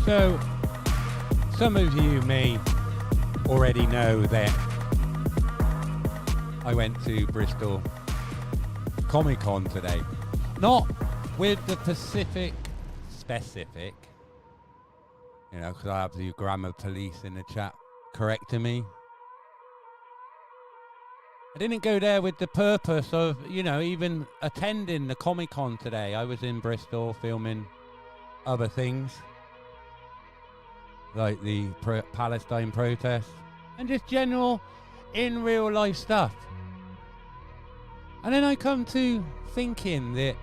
So, some of you may already know that I went to Bristol Comic Con today. Not with the specific, you know, because I have the grammar police in the chat correcting me. I didn't go there with the purpose of, you know, even attending the Comic Con today. I was in Bristol filming other things, like the Palestine protests and just general in real life stuff. And then I come to thinking that,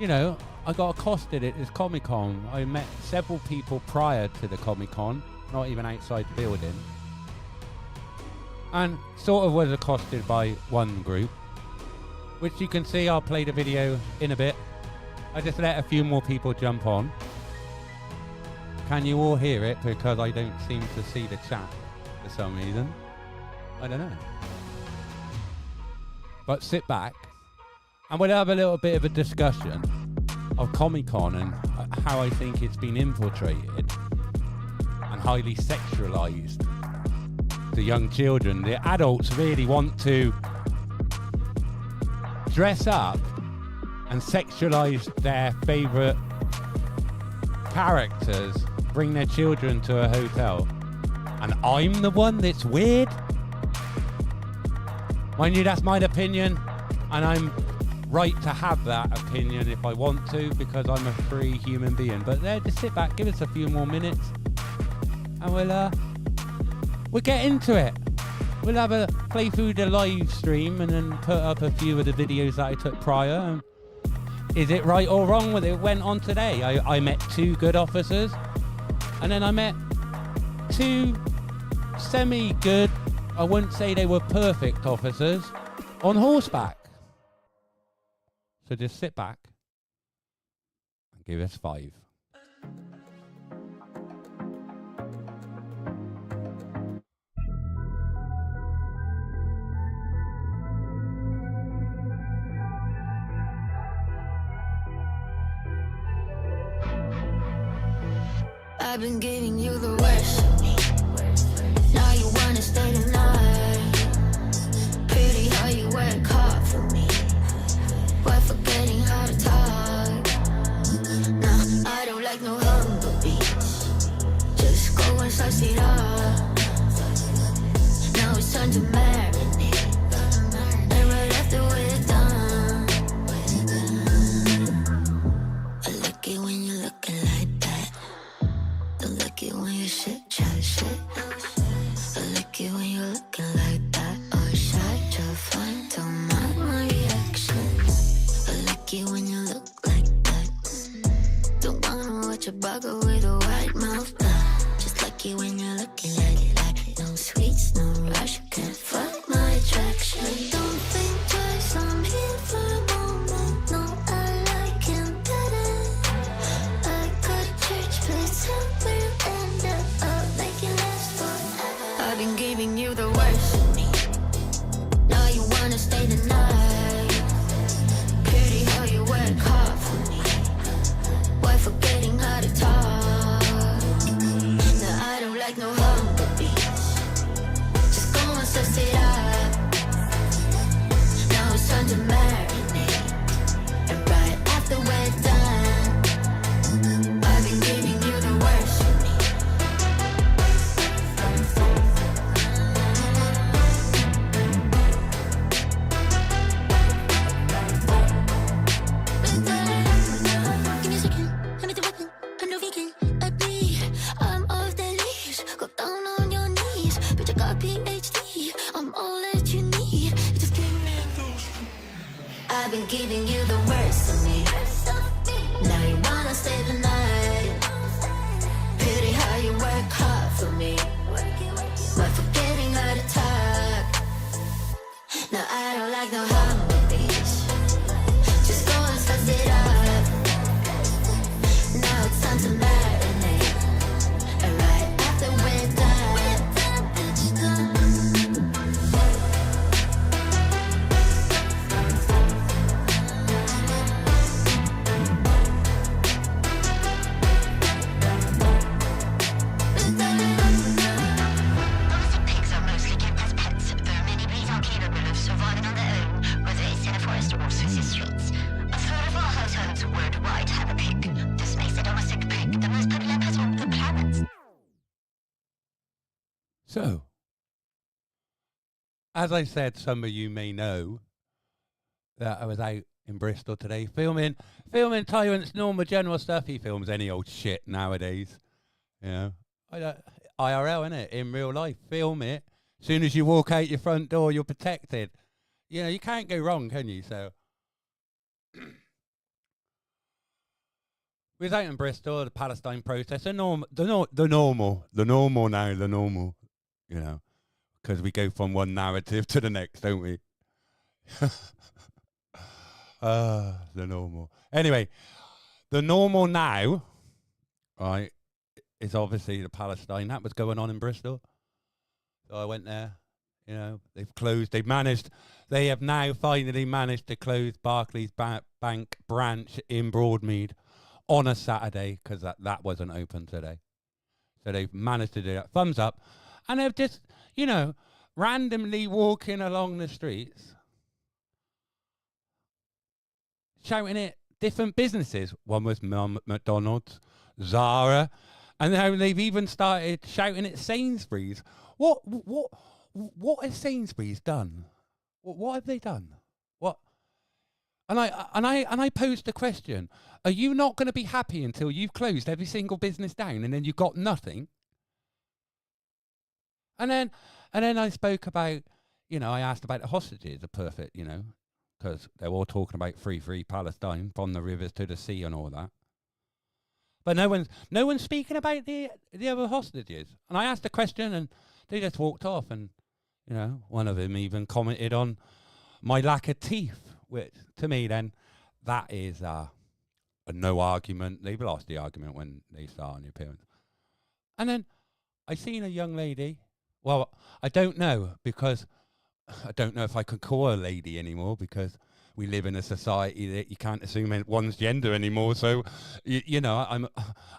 you know, I got accosted at this Comic Con. I met several people prior to the Comic Con, not even outside the building, and sort of was accosted by one group, which you can see. I'll play the video in a bit. I just let a few more people jump on. Can you all hear it? Because I don't seem to see the chat for some reason. I don't know. But sit back and we'll have a little bit of a discussion of Comic-Con and how I think it's been infiltrated and highly sexualized to young children. The adults really want to dress up and sexualize their favorite characters, bring their children to a hotel, and I'm the one that's weird? Mind you, that's my opinion, and I'm right to have that opinion if I want to, because I'm a free human being. But there, just sit back, give us a few more minutes, and we'll get into it. We'll have a play through the live stream and then put up a few of the videos that I took prior. And is it right or wrong what it went on today? I met two good officers, and then I met two semi-good, I wouldn't say they were perfect officers, on horseback. So just sit back and give us 5. I've been giving you the worst of me. Now you wanna stay the night. Pretty how you work hard for me, while forgetting how to talk. Nah, I don't like no humble beats. Just go and slice it up. Now it's time to marinate, and right after we're done, I like it when you're looking like that. Don't like it when you shit, chat shit. I like it when you're looking like that. Or shy, try fun, don't mind my reaction. I like it when you look like that. Don't wanna watch a bugger with a white mouth. Just like it when you're looking like that. No sweets, no rush, can't fuck my attraction. Don't think twice, I'm here for a moment. No, I like him better. I got a church place where you end up. I'll make it last forever. I've been giving you the worst of me. Now you wanna stay the night. Pretty how you work hard for me, while forgetting how to talk. Now I don't like no humble beats. So, as I said, some of you may know that I was out in Bristol today filming Tyrant's normal general stuff. He films any old shit nowadays. You know, IRL, innit? In real life, film it. As soon as you walk out your front door, you're protected. You know, you can't go wrong, can you? So, we was out in Bristol, the Palestine protest, the normal, you know, because we go from one narrative to the next, don't we? The normal. Anyway, the normal now, right, is obviously the Palestine. That was going on in Bristol. So I went there. You know, they have now finally managed to close Barclays Bank branch in Broadmead on a Saturday, because that wasn't open today. So they've managed to do that. Thumbs up. And they've just, you know, randomly walking along the streets, shouting at different businesses. One was McDonald's, Zara, and now they've even started shouting at Sainsbury's. What has Sainsbury's done? What have they done? What? And I posed the question: are you not going to be happy until you've closed every single business down and then you've got nothing? And then I spoke about, you know, I asked about the hostages, the perfect, you know, because they're all talking about free Palestine from the rivers to the sea and all that. But no one's speaking about the other hostages. And I asked a question and they just walked off. And, you know, one of them even commented on my lack of teeth, which to me then, that is a no argument. They've lost the argument when they start on the appearance. And then I seen a young lady. Well, I don't know, because I don't know if I can call her a lady anymore, because we live in a society that you can't assume one's gender anymore. So, you know,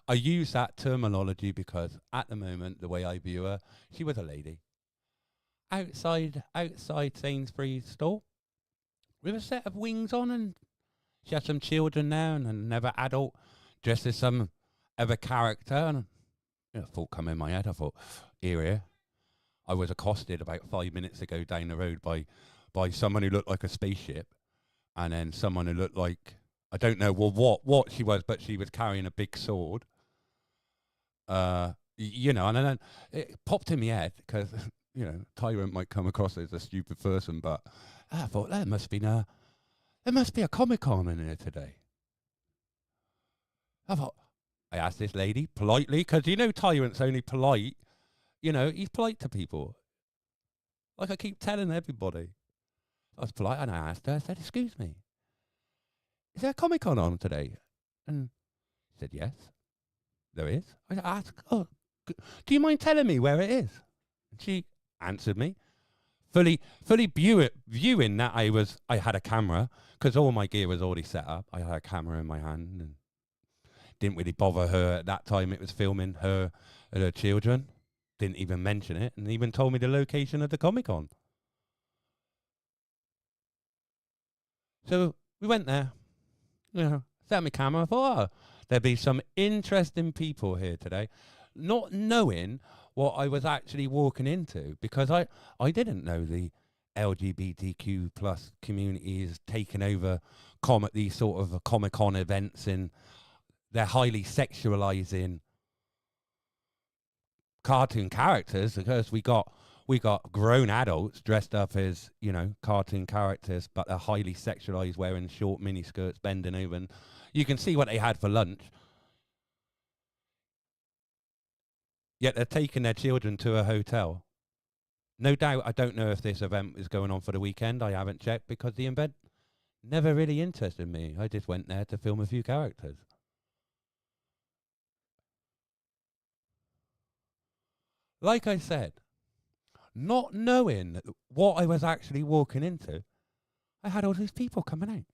I use that terminology because at the moment, the way I view her, she was a lady. Outside Sainsbury's store with a set of wings on, and she had some children there and another adult dressed as some other character. And a thought come in my head. I thought, here. I was accosted about 5 minutes ago down the road by someone who looked like a spaceship, and then someone who looked like, I don't know what she was, but she was carrying a big sword. You know, and then it popped in my head because, you know, Tyrant might come across as a stupid person, but I thought there must be a Comic-Con in here today. I asked this lady politely, because you know Tyrant's only polite. You know, he's polite to people. Like I keep telling everybody. I was polite and I asked her, I said, excuse me, is there a Comic-Con on today? And she said, yes, there is. I asked, oh, do you mind telling me where it is? And she answered me, fully viewing that I had a camera, because all my gear was already set up. I had a camera in my hand and didn't really bother her at that time. It was filming her and her children. Didn't even mention it, and even told me the location of the Comic-Con. So we went there, you know, set my camera. I thought, oh, there'd be some interesting people here today, not knowing what I was actually walking into, because I didn't know the LGBTQ plus community is taking over these sort of Comic-Con events, and they're highly sexualizing cartoon characters, because we got grown adults dressed up as, you know, cartoon characters, but they're highly sexualized, wearing short mini skirts, bending over, and you can see what they had for lunch. Yet they're taking their children to a hotel. No doubt, I don't know if this event is going on for the weekend. I haven't checked, because the event never really interested me. I just went there to film a few characters. Like I said, not knowing what I was actually walking into, I had all these people coming out,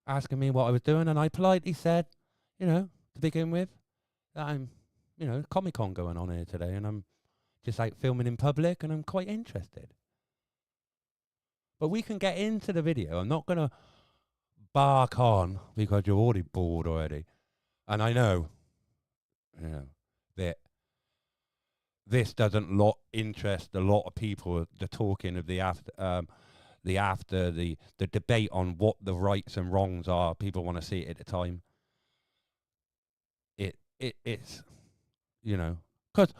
asking me what I was doing, and I politely said, you know, to begin with, that I'm, you know, Comic-Con going on here today, and I'm just out filming in public, and I'm quite interested. But we can get into the video. I'm not going to bark on, because you're already bored already. And I know, you know, that this doesn't interest a lot of people. The talking of the debate on what the rights and wrongs are. People want to see it at the time. It's you know, because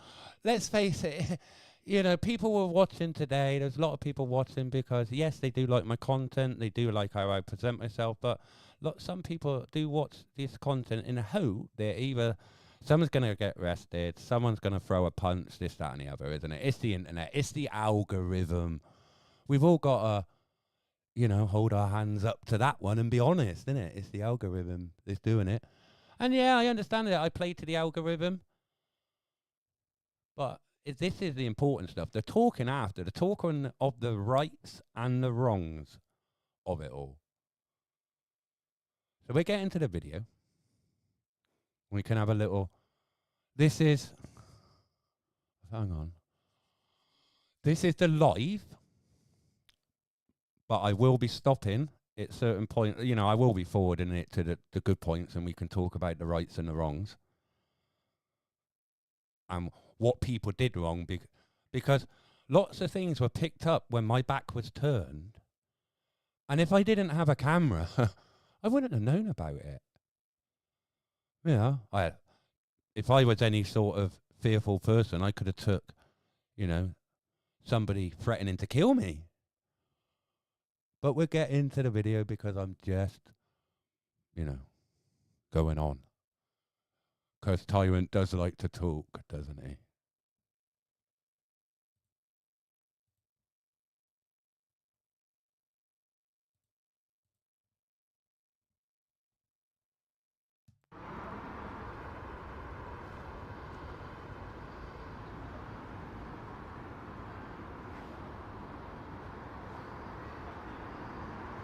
let's face it, you know, people were watching today. There's a lot of people watching because yes, they do like my content, they do like how I present myself, but some people do watch this content in the hope that either someone's going to get arrested, someone's going to throw a punch, this, that, and the other, isn't it? It's the internet, it's the algorithm. We've all got to, you know, hold our hands up to that one and be honest, isn't it? It's the algorithm that's doing it. And yeah, I understand that I play to the algorithm. But this is the important stuff. The talking after, the talking of the rights and the wrongs of it all. So we get into the video. We can have a little, this is, hang on. This is the live, but I will be stopping at certain point, you know, I will be forwarding it to the good points and we can talk about the rights and the wrongs. And what people did wrong, because lots of things were picked up when my back was turned. And if I didn't have a camera, I wouldn't have known about it. You know, if I was any sort of fearful person, I could have took, you know, somebody threatening to kill me. But we'll get into the video because I'm just, you know, going on. Because Tyrant does like to talk, doesn't he?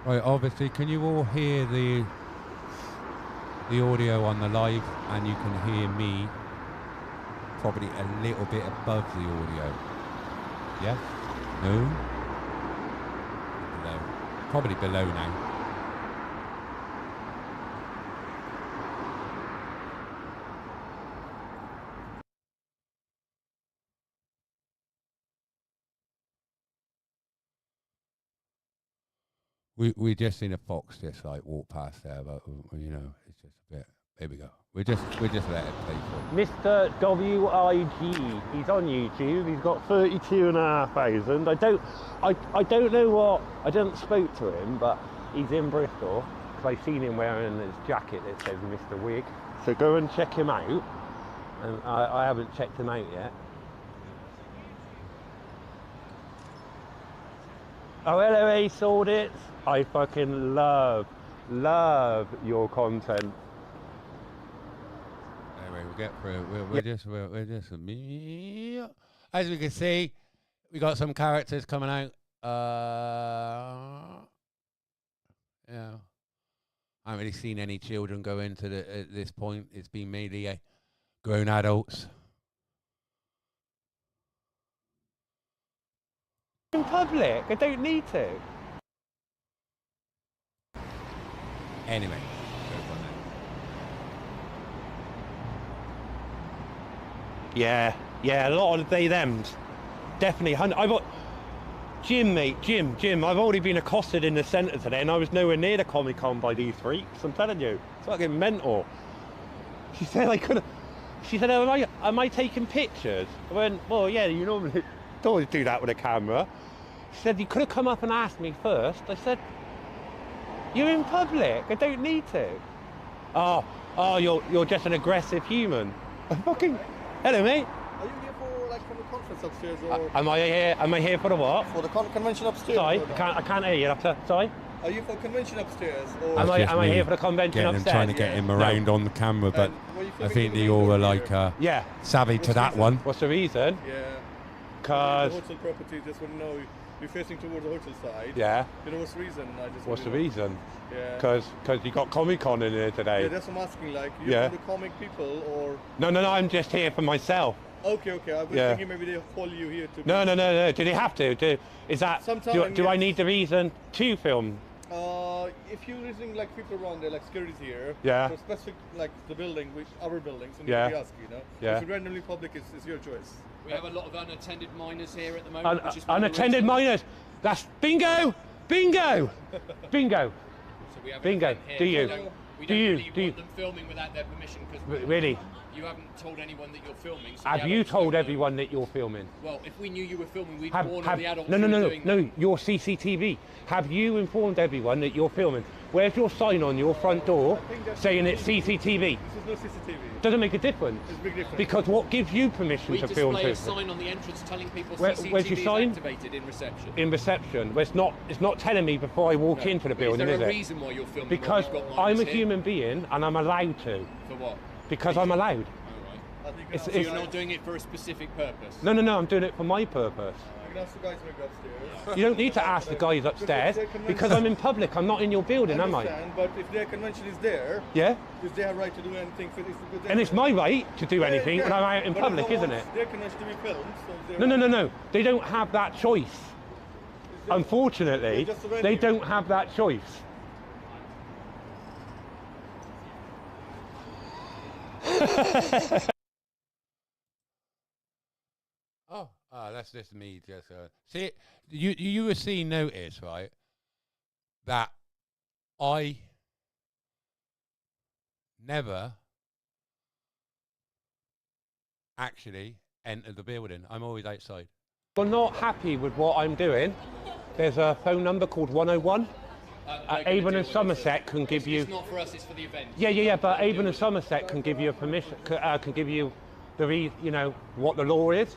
Right, obviously, can you all hear the audio on the live, and you can hear me probably a little bit above the audio? Yes? No? Below. Probably below now. We just seen a fox just like walk past there, but you know, it's just a bit. There we go. We just let it play for. Mr. WIG, he's on YouTube. He's got 32,500. I don't know what. I didn't spoke to him, but he's in Bristol because I seen him wearing his jacket that says Mr. Wig. So go and check him out. And I haven't checked him out yet. Oh, hello, Ace Audits. I fucking love your content. Anyway, we'll get through it. We're just as we can see, we got some characters coming out. Yeah, I haven't really seen any children go into at this point. It's been mainly grown adults. In public, I don't need to. Anyway, Yeah, a lot of they thems. Definitely. I've got Jim, mate. Jim. I've already been accosted in the centre today, and I was nowhere near the Comic Con by these freaks. I'm telling you, it's fucking mental. She said I could. She said, "Oh, am I taking pictures?" I went, "Well, yeah. You normally don't always do that with a camera." She said, "You could have come up and asked me first." I said, "You're in public. I don't need to." Oh, you're just an aggressive human. I fucking. Hello, mate. Are you here for like from the conference upstairs or? Am I here for the what? For the convention upstairs. Sorry, I can't hear you. Sorry. Are you for convention upstairs or? Am I here for the convention upstairs? Trying to get him around on the camera, but I think they all were like savvy to that one. What's the reason? Yeah. Cause the hotel property, just want to know you're facing towards the hotel side. Yeah. You know what's the reason? What's the reason? Yeah. Cause you got ComicCon in here today. Yeah, that's what I'm asking. Like, you're from the comic people or? No. I'm just here for myself. Okay. I was thinking maybe they'll call you here to. No. Do they have to? Is that? Sometime, do I need the reason to film If you're using like people around there, like security's here. Yeah. For specific, like the building, which our buildings, and Yeah. we ask, you know. Yeah. If it's randomly public, it's your choice. We have a lot of unattended miners here at the moment. which is one of the Unattended reasons- miners. That's bingo, bingo, bingo. So we have an Bingo. event here. Do you? We don't Do you? really Do you? want them filming without their permission because Really? you haven't told anyone that you're filming. So Have the you adults told don't know. everyone that you're filming? Well, if we knew you were filming, we'd Have, warn all the adults no, no, who were no, doing no, that. your CCTV. Have you informed everyone that you're filming? Where's your sign on your front door saying it's CCTV? This is no CCTV. Doesn't make a difference. It's a big difference. Because what gives you permission We to film display a people? sign on the entrance telling people Where's CCTV your is sign? activated in reception. In reception, where it's not telling me before I walk into the But building, is is there a it? reason why you're filming? Because when we've got I'm a minors here? human being and I'm allowed to. For what? Because I'm allowed. Oh, right. I think It's- So it's- you're not doing it for a specific purpose? No, I'm doing it for my purpose. You can ask the guys maybe upstairs. You don't need to ask the guys upstairs because I'm in public. I'm not in your building, am I? understand, but if their convention is there, Yeah? because they have right to do anything for this. And it's my right to do anything when I'm out in But public, no isn't one it? wants their convention to be filmed, so No. They don't have that choice. Unfortunately, Just a venue. they don't have that choice. That's just me. Just see, you were seeing notice, right? That I never actually enter the building. I'm always outside. If you're not happy with what I'm doing, there's a phone number called 101. They're gonna Avon deal and with it. Somerset can give you. It's not for us, it's for the event. Yeah, but Avon and Somerset can give you a permission, can give you you know, what the law is.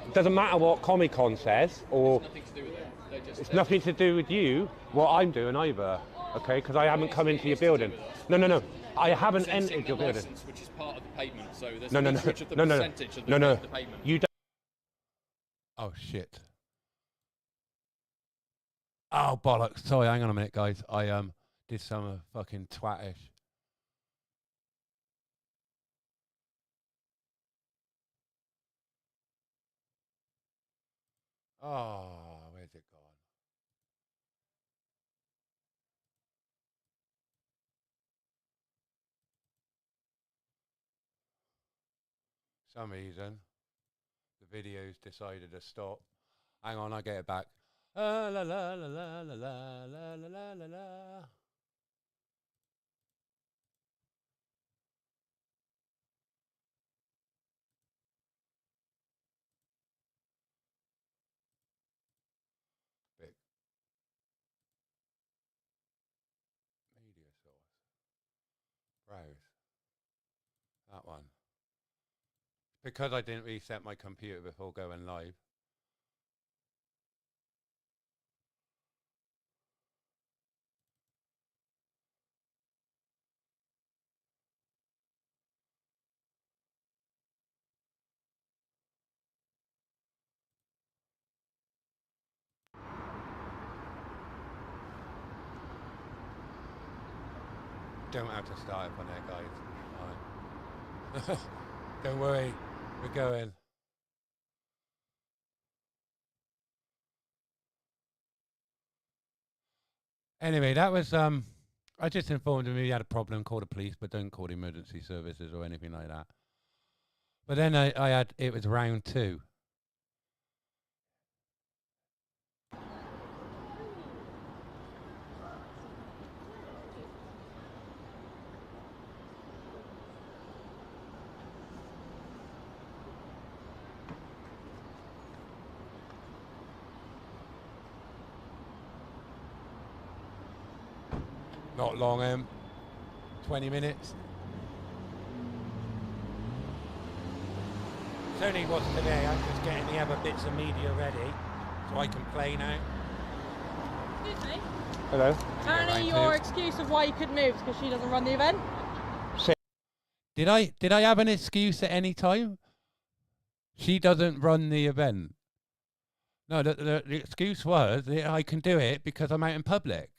It doesn't matter what ComicCon says, or Nothing to do with it. They're just, it's nothing to do with you, what I'm doing either, okay? Because I haven't come into your building. No, I haven't Sensing entered the your building. license, which is part of the payment. So there's No, a percentage of the percentage of the payment. You don't. Oh shit. Oh bollocks! Sorry, hang on a minute, guys. I did some fucking twatish. Oh, where's it gone? Some reason the video's decided to stop. Hang on, I'll get it back. La la la la la la la la la la la. Big media source. Browse. That one. Because I didn't reset my computer before going live. Don't have to start up on there, guys. All right. Don't worry, we're going. Anyway, that was I just informed him he had a problem, call the police, but don't call the emergency services or anything like that. But then it was round 2. Not long, 20 minutes. It's only what's today. I'm just getting the other bits of media ready so I can play now. Excuse me. Hello. Apparently Right, your too. excuse of why you couldn't move is because she doesn't run the event. Did I have an excuse at any time? She doesn't run the event. No, the excuse was that I can do it because I'm out in public.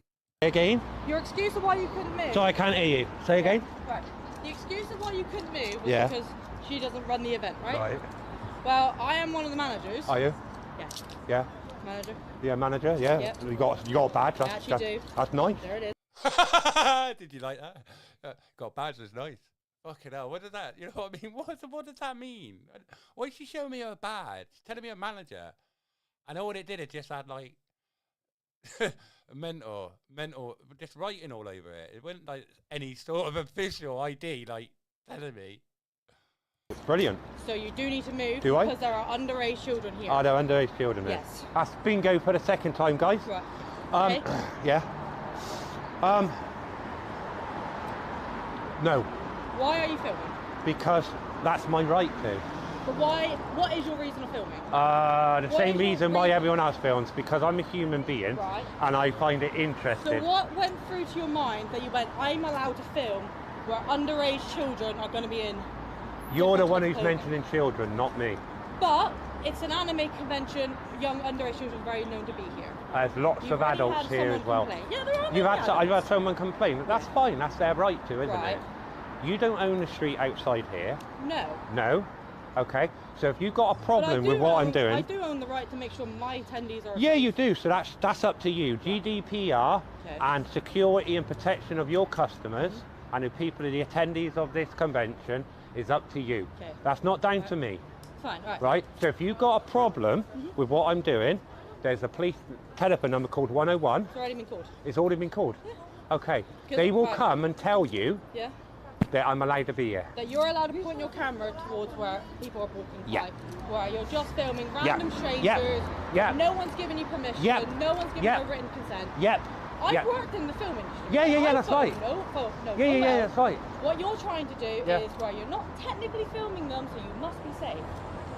Again? Your excuse of why you couldn't move. So I can't hear you. Say again? Right. The excuse of why you couldn't move was Yeah. because she doesn't run the event, right? Right. Well, I am one of the managers. Are you? Yeah. Yeah. Manager. Yeah, manager. Yeah. Yep. You got a badge. I actually do. That's nice. There it is. Did you like that? Got a badge, that's nice. Fucking hell, what does that, you know what I mean? What does that mean? Why is she showing me her badge? Telling me a manager. I know what it did, it just had like, mentor, just writing all over it. It wasn't like any sort of official ID, like, telling me. Brilliant. So you do need to move Do I? because there are underage children here. Are there underage children here? Yes. That's bingo for the second time, guys. Right. Okay. Yeah. No, Why are you filming? because that's my right to. But why? What is your reason of filming? The What same is your reason why reason? everyone else films, because I'm a human being, Right. and I find it So interesting. what went through to your mind that you went, I'm allowed to film where underage children are going to be in? You're the one different who's clothing? mentioning children, not me. But it's an anime convention. Young underage children are very known to be here. There's lots You've of already adults had here as someone well. complain. Yeah, there are You've many had I've adults. had someone complain, but that's fine. That's their right to, isn't Right. it? You don't own the street outside here. No. No. Okay. So if you've got a But I problem do with what I'm own- doing, I do own the right to make sure my attendees are. yeah, you do. So that's up to you. GDPR Okay. and security and protection of your customers and the people, the attendees of this convention, is up to you. Okay. That's not down to me, Fine, right. right? So if you've got a problem with what I'm doing, there's a police telephone number called 101. It's already been called. It's already been called. Okay. Good, They will right. come and tell you Yeah. that I'm allowed to be here. That you're allowed to point your camera towards where people are walking Yeah. by. Where you're just filming Yeah. random strangers. Yeah. Yeah. No one's giving you permission. Yeah. No one's giving Yeah. you written consent. Yep. I've Yep. worked in the film industry. Yeah, I've that's got right. No, Yeah, nowhere. that's right. What you're trying to do Yeah. is where you're not technically filming them, so you must be safe.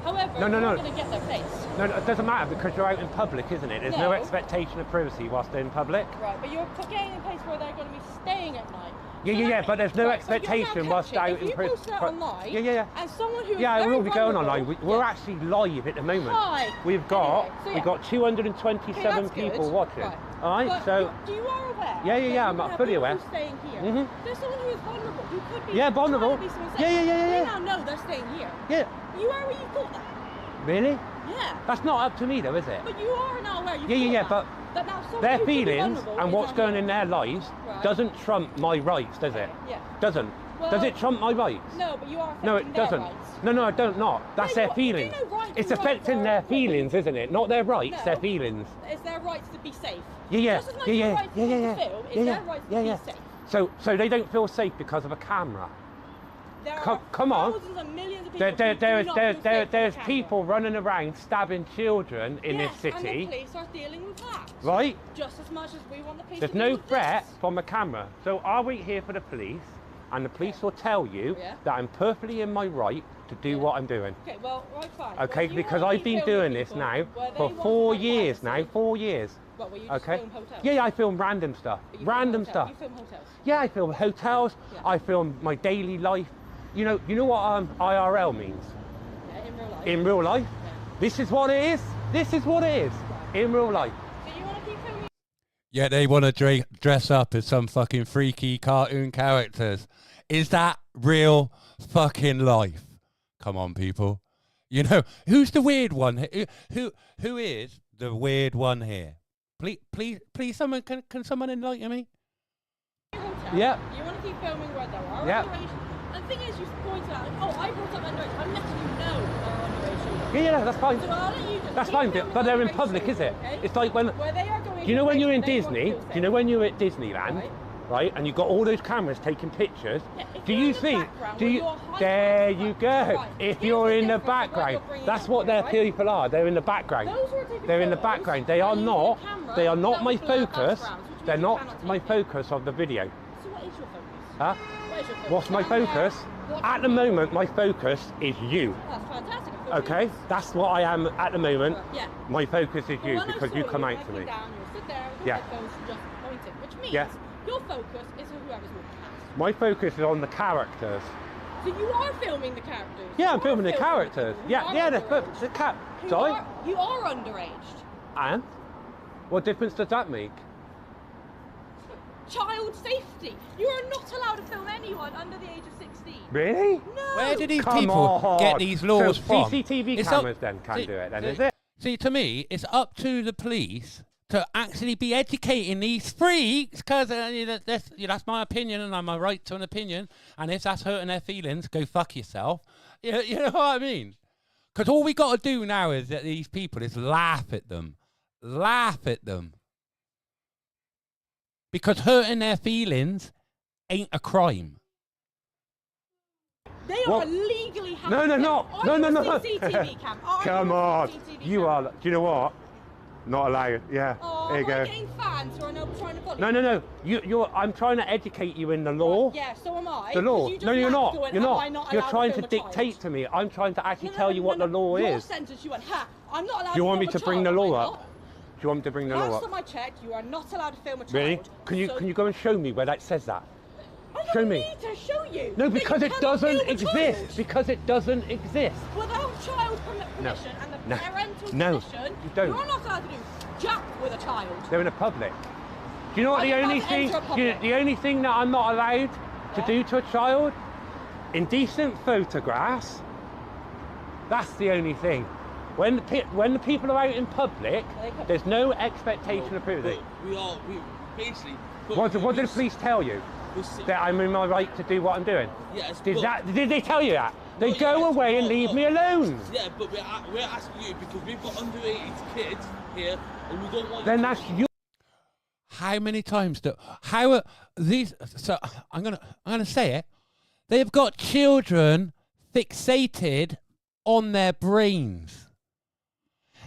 However, No, you're not no. going to get their face. No, it doesn't matter because you're out in public, isn't it? There's no No. expectation of privacy whilst they're in public. Right, but you're getting in a place where they're going to be staying at night. Yeah, but there's no Right, so you're now expectation whilst catching- out if in you prison. post that online, Yeah. and someone who is Yeah, it very will be going vulnerable- online. We're Yeah. actually live at the moment. Hi. We've got Anyway, so we've yeah. got 227 Okay, that's people good. watching. Right. All right, But so you are aware. Yeah, that I'm you have fully people aware. who's staying here. Mhm. There's someone who is vulnerable who could be. Yeah, vulnerable. trying to be someone Yeah, safe. yeah. They now know they're staying here. yeah, You are where you thought that. really? Yeah. That's not up to me though, is it? But you are now aware. You Yeah, thought but that now someone their who could be feelings vulnerable and is what's now going here. in their lives Right. doesn't trump my rights, does it? Yeah. Doesn't. Well, Does it trump my rights? No, but you are affecting No, it their doesn't. rights. No, I don't not. That's Yeah, their you do feelings. know right It's and right affecting are- their feelings, isn't it? Not their rights, No. their feelings. It's their rights to be safe. Yeah. Just as much as your rights to film, it's their rights to be safe. So they don't feel safe because of a camera. There Come- are come on. thousands and millions of people There, who there, do there's not there, feel there, safe from there's the camera. people running around stabbing children in Yes, this and the city, police are dealing with that. right? Just as much as we want the police There's to deal no with threat this. from a camera. So I'll wait here for the police, and the police will tell you Yeah. that I'm perfectly in my right to do Yeah. what I'm doing. Okay, well, right, fine. Okay, Well, you because wanna I've be been filming doing this people now where they for want 4 to have years privacy. now, 4 years. What, where you just Okay. film hotels? Yeah, I film random stuff. But you film Random hotels. stuff. You film hotels. Yeah, I film hotels. Yeah. I film my daily life. You know what IRL means? Yeah, in real life. In real life. Yeah. This is what it is. This is what it is. In real life. So you want to keep filming? Yeah, they want to dress up as some fucking freaky cartoon characters. Is that real fucking life? Come on, people. You know, who's the weird one? Who is the weird one here? Please, someone can someone enlighten me? Hotel. Yeah. You want to keep filming where there are Yeah. underage. And the thing is, you point out, like, oh, I brought up underage. I'm letting you know there are underage children. Yeah, that's fine. So I'll let you just That's keep fine, filming but they're in underage public, is it? children, okay? It's like when. Where they are going. Do you know when you're in they want to Disney? feel Do safe. you know when you're at Disneyland, Right. right? And you've got all those cameras taking pictures. Yeah, if Do you're you in the think? background Do where you? you're hiding There from the you front, go. right. If Here's you're the in the difference of what you're background, bringing that's up what here, their right? people are. They're in the background. Those who are taking They're in the photos background. They are using not. the camera They are not that my will blur focus. backgrounds, which They're means you not cannot my take it. focus of the video. So what is your focus? Huh? What is your focus? What's my Stand there, focus? watch At the people. moment, my focus is you. That's fantastic. I feel Okay, really- that's what I am at the moment. Yeah. My focus is But you when I because saw you come out to looking me. Down, you'll sit there with Yeah. your headphones just pointing, which means Yeah. your focus is on whoever's walking past. My focus is on the characters. So you are filming the characters. Yeah, You I'm are filming the people characters. who Yeah, are yeah, underage. the cat. Who Sorry. You are underaged. And what difference does that make? Child safety. You are not allowed to film anyone under the age of 16. Really? No. Where do these Come people on. get these laws so from? CCTV It's cameras up- then can't See- do it then, see- is it? See, to me, it's up to the police to actually be educating these freaks, because that's my opinion, and I'm a right to an opinion. And if that's hurting their feelings, go fuck yourself. You know what I mean? Because all we got to do now is that these people is laugh at them. Laugh at them. Because hurting their feelings ain't a crime. They are legally happy. No, no. CCTV cam. Come on. CCTV You cam? are. Do you know what? Not allowed. Yeah. Oh, there you go. getting fans who are now trying to bully. No. I'm trying to educate you in the law. Right, yeah, so am I. The law. No, you're not. Going, You're "Am I not. not You're allowed trying film to a child?" dictate to me. I'm trying to actually tell you what the law Your is. sentence, you went, I'm not allowed Do you want to me film to a bring the child, law am I up? not? Do you want me to bring the law Last up? time I checked, you are not allowed to film a child. Really? Can you go and show me where that says that? I Show don't me. need to show you. No, that because you it cannot doesn't film a exist. child. Because it doesn't exist. Without child permission and the parental permission, you don't. you're not allowed to do jack with a child. They're in a public. Do you know what I the didn't only have to thing? enter a public. The only thing that I'm not allowed to do to a child, indecent photographs. That's the only thing. When the people are out in public, there's no expectation of privacy. We basically. What did the police tell you? That I'm in my right to do what I'm doing? Yes. Did they tell you that? They go away and leave me alone. Yeah, but we're asking you because we've got underage kids here, and we don't want. Then that's you. How many times how are these? So I'm gonna say it. They've got children fixated on their brains.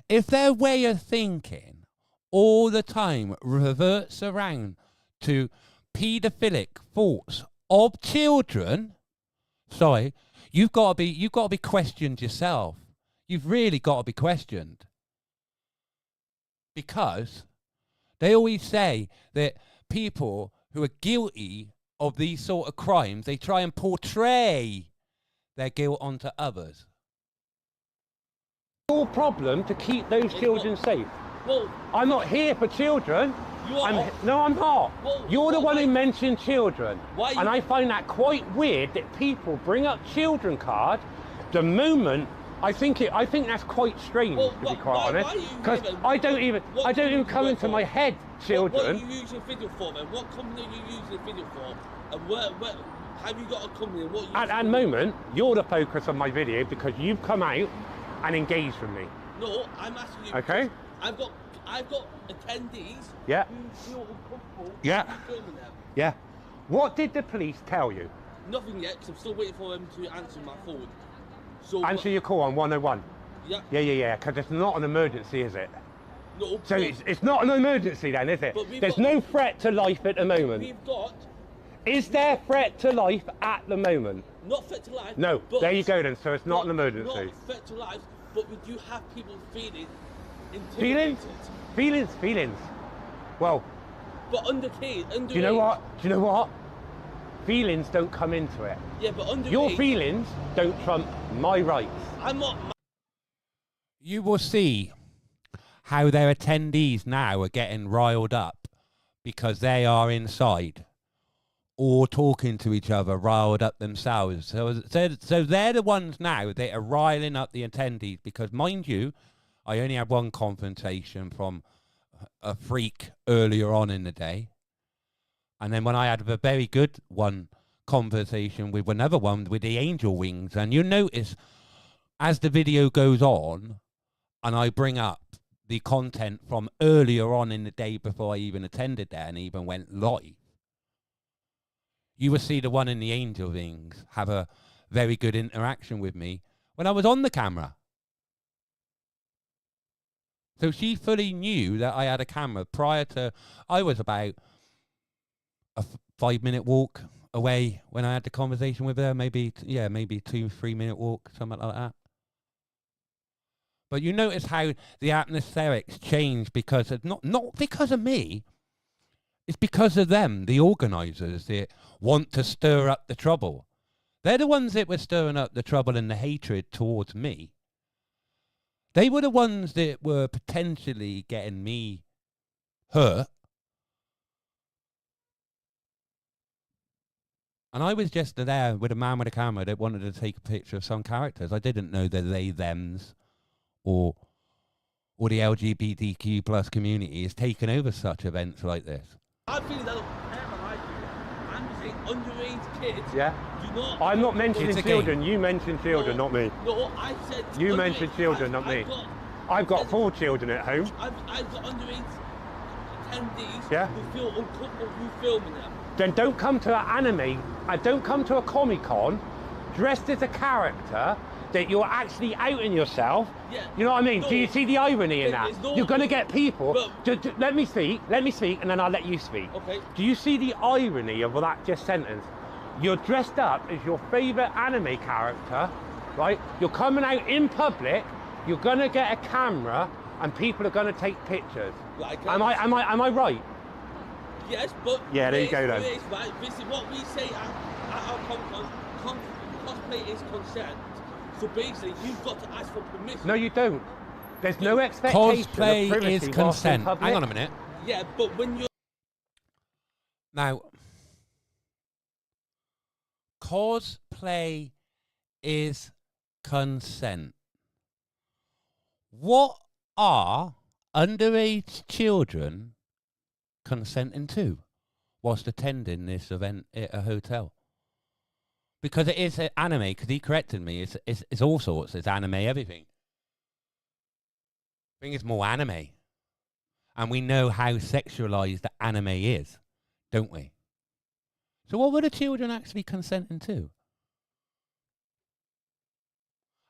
If their way of thinking all the time reverts around to paedophilic thoughts of children, sorry, you've got to be questioned yourself. You've really got to be questioned. Because they always say that people who are guilty of these sort of crimes, they try and portray their guilt onto others. Your problem to keep those children safe. Well, I'm not here for children. You are. No, I'm not. Well, You're the one why- who mentioned children. Why And you- I find that quite weird that people bring up children card the moment. I think that's quite strange, Well, to be why- quite why honest. are you Because even- I don't even what do you come work into for? my head children. What are you using video for, man? What company are you using video for? And where have you got a company? And what? At that moment, you're the focus of my video because you've come out and engaged with me. No, I'm asking you. Okay. because I've got attendees. Yeah. Who feel uncomfortable. Yeah. Filming them. Yeah. What did the police tell you? Nothing yet, because I'm still waiting for them to answer my phone. So. Answer your call on 101. Yeah. Yeah. Because it's not an emergency, is it? No. So but it's not an emergency then, is it? But we've There's got- no threat to life at the moment. we've got Is there threat to life at the moment? not fit to life. No. But, There you go then. So it's not an emergency. Not fit to life, but we do have people feeling intimidated. Feelings. Well, But under. do you know what? Feelings don't come into it. Yeah, but under. Your feelings don't trump my rights. I'm not. You will see how their attendees now are getting riled up because they are inside or talking to each other, riled up themselves. So they're the ones now that are riling up the attendees because, mind you, I only had one confrontation from a freak earlier on in the day. And then when I had a very good conversation with another one with the angel wings, and you notice as the video goes on and I bring up the content from earlier on in the day before I even attended there and even went live, you will see the one in the angel wings have a very good interaction with me when I was on the camera. So she fully knew that I had a camera prior to, I was about a 5-minute walk away when I had the conversation with her, maybe 2-3 minute walk, something like that. But you notice how the atmospherics change because of, not because of me, it's because of them, the organisers that want to stir up the trouble. They're the ones that were stirring up the trouble and the hatred towards me. They were the ones that were potentially getting me hurt. And I was just there with a man with a camera that wanted to take a picture of some characters. I didn't know the they, thems, or or the LGBTQ plus community has taken over such events like this. I'm feeling that I'm saying underage kids. Yeah. Do not. I'm not mentioning It's a children. game. You mentioned children, not me. No, I said. You underage. mentioned children, not me. I've got 4 children at home. I've got underage attendees Yeah. who feel uncomfortable with filming them. Then don't come to an anime, don't come to a Comic-Con dressed as a character that you're actually outing yourself. Yeah. You know what I mean? No. Do you see the irony in that? There's no- You're going to get people. But- Let me speak, and then I'll let you speak. Okay. Do you see the irony of that just sentence? You're dressed up as your favourite anime character, right? You're coming out in public, you're going to get a camera, and people are going to take pictures. Like Am I right? Yes, but Yeah, there you go then. Right, this is what we say at our Comic-Con. Cosplay is consent. So basically, you've got to ask for permission. No, you don't. There's no expectation of Cosplay privacy is whilst in consent. public. Hang on a minute. Yeah, but when you're Now, cosplay is consent. What are underage children consenting to whilst attending this event at a hotel? Because it is anime, because he corrected me, it's all sorts, it's anime, everything. I think it's more anime. And we know how sexualized the anime is, don't we? So what were the children actually consenting to?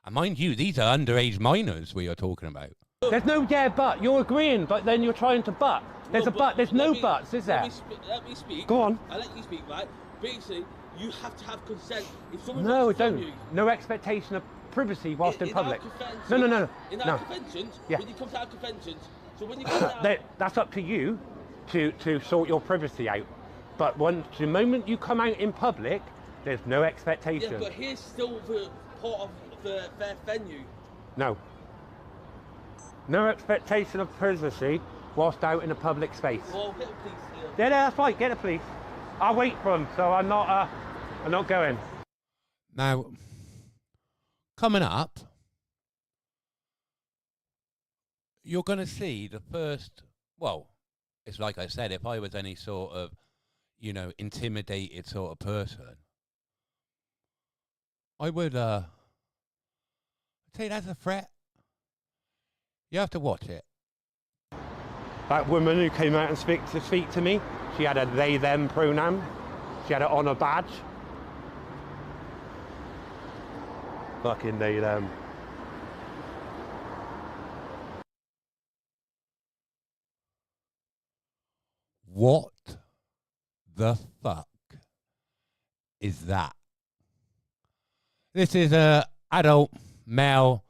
And mind you, these are underage minors we are talking about. There's no yeah, but. You're agreeing, but then you're trying to but. There's a but. There's no buts, is there? Let me speak. Go on. I'll let you speak, right? Basically, you have to have consent. If someone No, wants to film don't. you, No expectation of privacy whilst in public. our conventions- No. In our conventions, Yeah. when you come to our conventions, so when you come to That's up to you to sort your privacy out. But the moment you come out in public, there's no expectation. yeah, but here's still the part of the venue. No. No expectation of privacy whilst out in a public space. Well, get a police here. Yeah, that's right. Get the police. I'll wait for them, so I'm not going. Now, coming up, you're going to see the first, well, it's like I said, if I was any sort of, intimidated sort of person, I would say that's a threat. You have to watch it. That woman who came out and speak to me, she had a they them pronoun. She had it on her badge. Fucking they them. What the fuck is that? This is a adult male.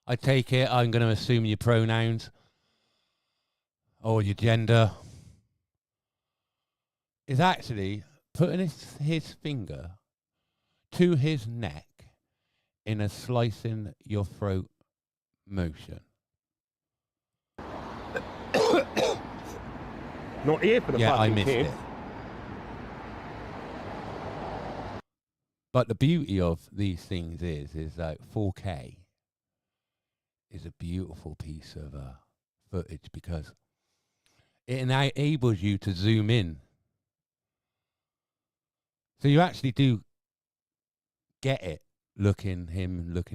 I take it. I'm going to assume your pronouns or your gender. Is actually putting his finger to his neck in a slicing your throat motion. Not here for the Yeah, I fucking missed kid. it. But the beauty of these things is that 4K is a beautiful piece of footage because it enables you to zoom in. So you actually do get it, looking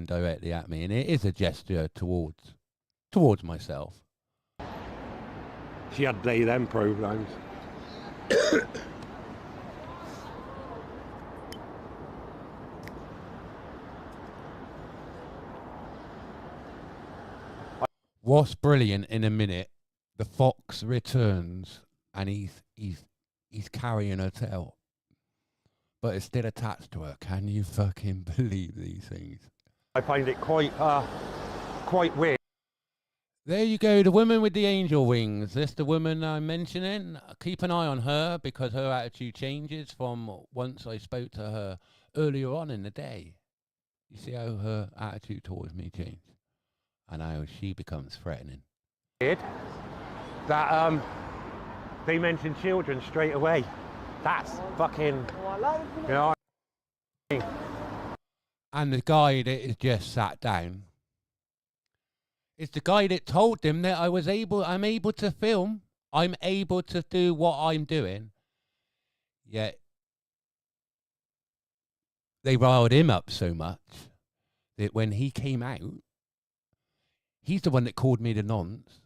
directly at me, and it is a gesture towards myself. She had they them programs. What's brilliant in a minute, the fox returns and he's carrying her tail, but it's still attached to her. Can you fucking believe these things? I find it quite weird. There you go, the woman with the angel wings. This the woman I'm mentioning. Keep an eye on her because her attitude changes from once I spoke to her earlier on in the day. You see how her attitude towards me changed and how she becomes threatening. That they mentioned children straight away. That's fucking, you know. And the guy that is just sat down It's the guy that told them that I'm able to film. I'm able to do what I'm doing. Yet they riled him up so much that when he came out, he's the one that called me the nonce,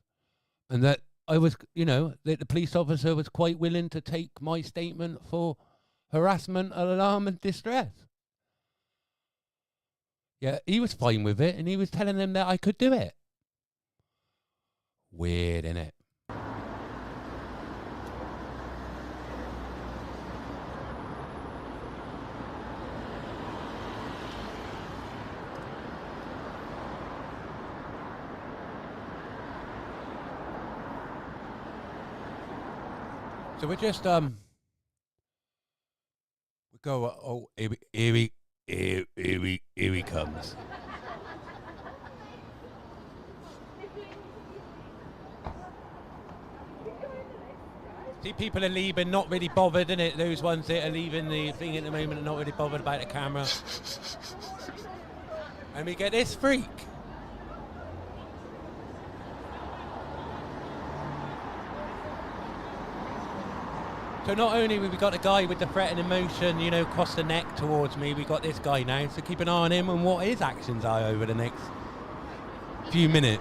and that I was, that the police officer was quite willing to take my statement for harassment, alarm, and distress. Yeah, he was fine with it, and he was telling them that I could do it. Weird, innit? So we're just we go. Oh, here he comes. See, people are leaving, not really bothered, innit? Those ones that are leaving the thing at the moment are not really bothered about the camera. And we get this freak. So not only have we got the guy with the threatening motion, across the neck towards me, we got this guy now, so keep an eye on him and what his actions are over the next few minutes.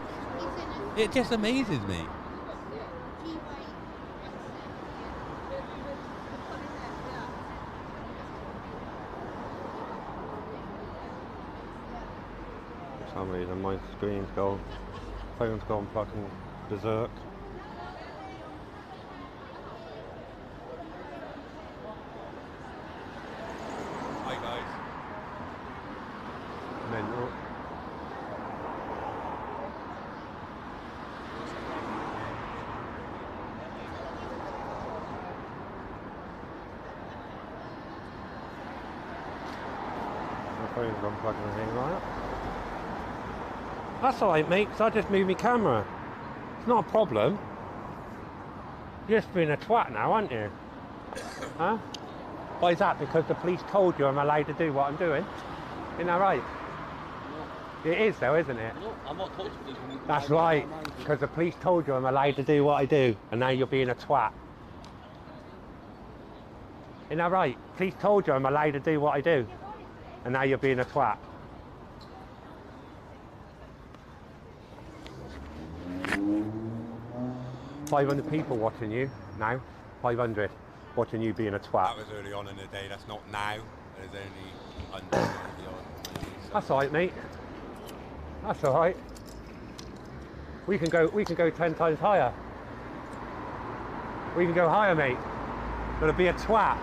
It just amazes me. For some reason my phone's gone fucking berserk. Mental. My phone's gone plugging the thing right up. That's alright, mate, because I just moved my camera. It's not a problem. You're just being a twat now, aren't you? Huh? Why is that? Because the police told you I'm allowed to do what I'm doing? Isn't that right? No. It is though, isn't it? No, I'm not talking to police. That's right, because the police told you I'm allowed to do what I do, and now you're being a twat. Isn't that right? Police told you I'm allowed to do what I do, and now you're being a twat. $500 people watching you now. 500 watching you being a twat. That was early on in the day. That's not now. There's only 100 early on. That's all right, mate. That's all right. We can go 10 times higher. We can go higher, mate. Gotta be a twat.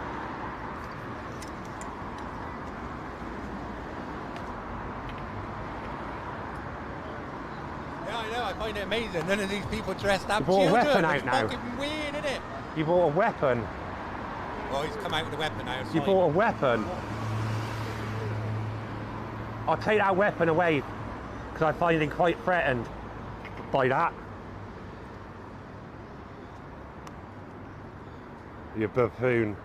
Yeah, I know. I find it amazing. None of these people dressed up. You brought a weapon out it's now. fucking weird, isn't it? You bought a weapon. Well, he's come out with a weapon now. You bought a weapon. I'll take that weapon away because I find him quite threatened by that. You buffoon.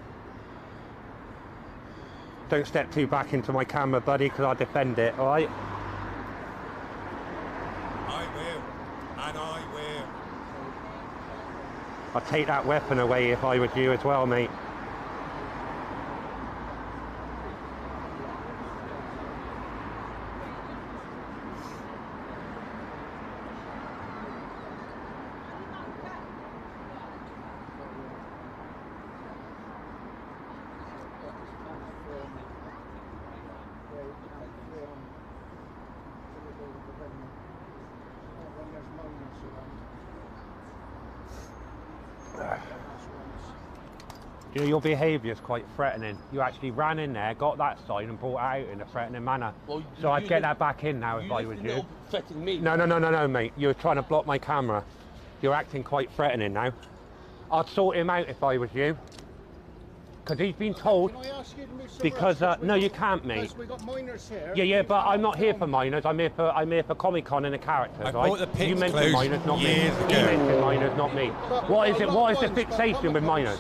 Don't step too back into my camera, buddy, because I'll defend it, alright? I will. And I will. I'll take that weapon away if I was you as well, mate. You know, your behaviour is quite threatening. You actually ran in there, got that sign and brought it out in a threatening manner. Well, so I'd get that back in now if I was you. Threatening me? No, mate. You're trying to block my camera. You're acting quite threatening now. I'd sort him out if I was you. Because he's been told... Can I ask you to move somewhere because, else? no, you can't, mate. Because we've got minors here. Yeah, but I'm not here for minors. I'm here for ComicCon and the characters, I right? bought the pits You mentioned closed minors, not me. years You ago. mentioned minors, not me. But What is a it? lot What of is the ones fixation with Comic-Cons. minors?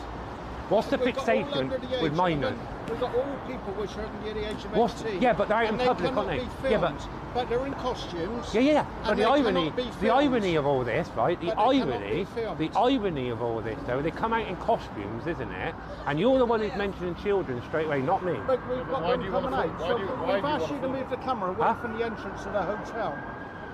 What's the We've got all fixation under the age with of- minors? We've got all people which are under the age of What's 18. yeah, but they're out in and they public, cannot aren't they? be Yeah, filmed, but they're in costumes. yeah. But and the they irony, cannot be the filmed. irony of all this, right? The But they cannot irony, be filmed. the irony of all this, though, they come out in costumes, isn't it? And you're the one who's mentioning children straight away, not me. But we've got Why do them you wanna coming film- out. why So do you- why we've do you asked wanna you to film? move the camera away Huh? from the entrance of the hotel.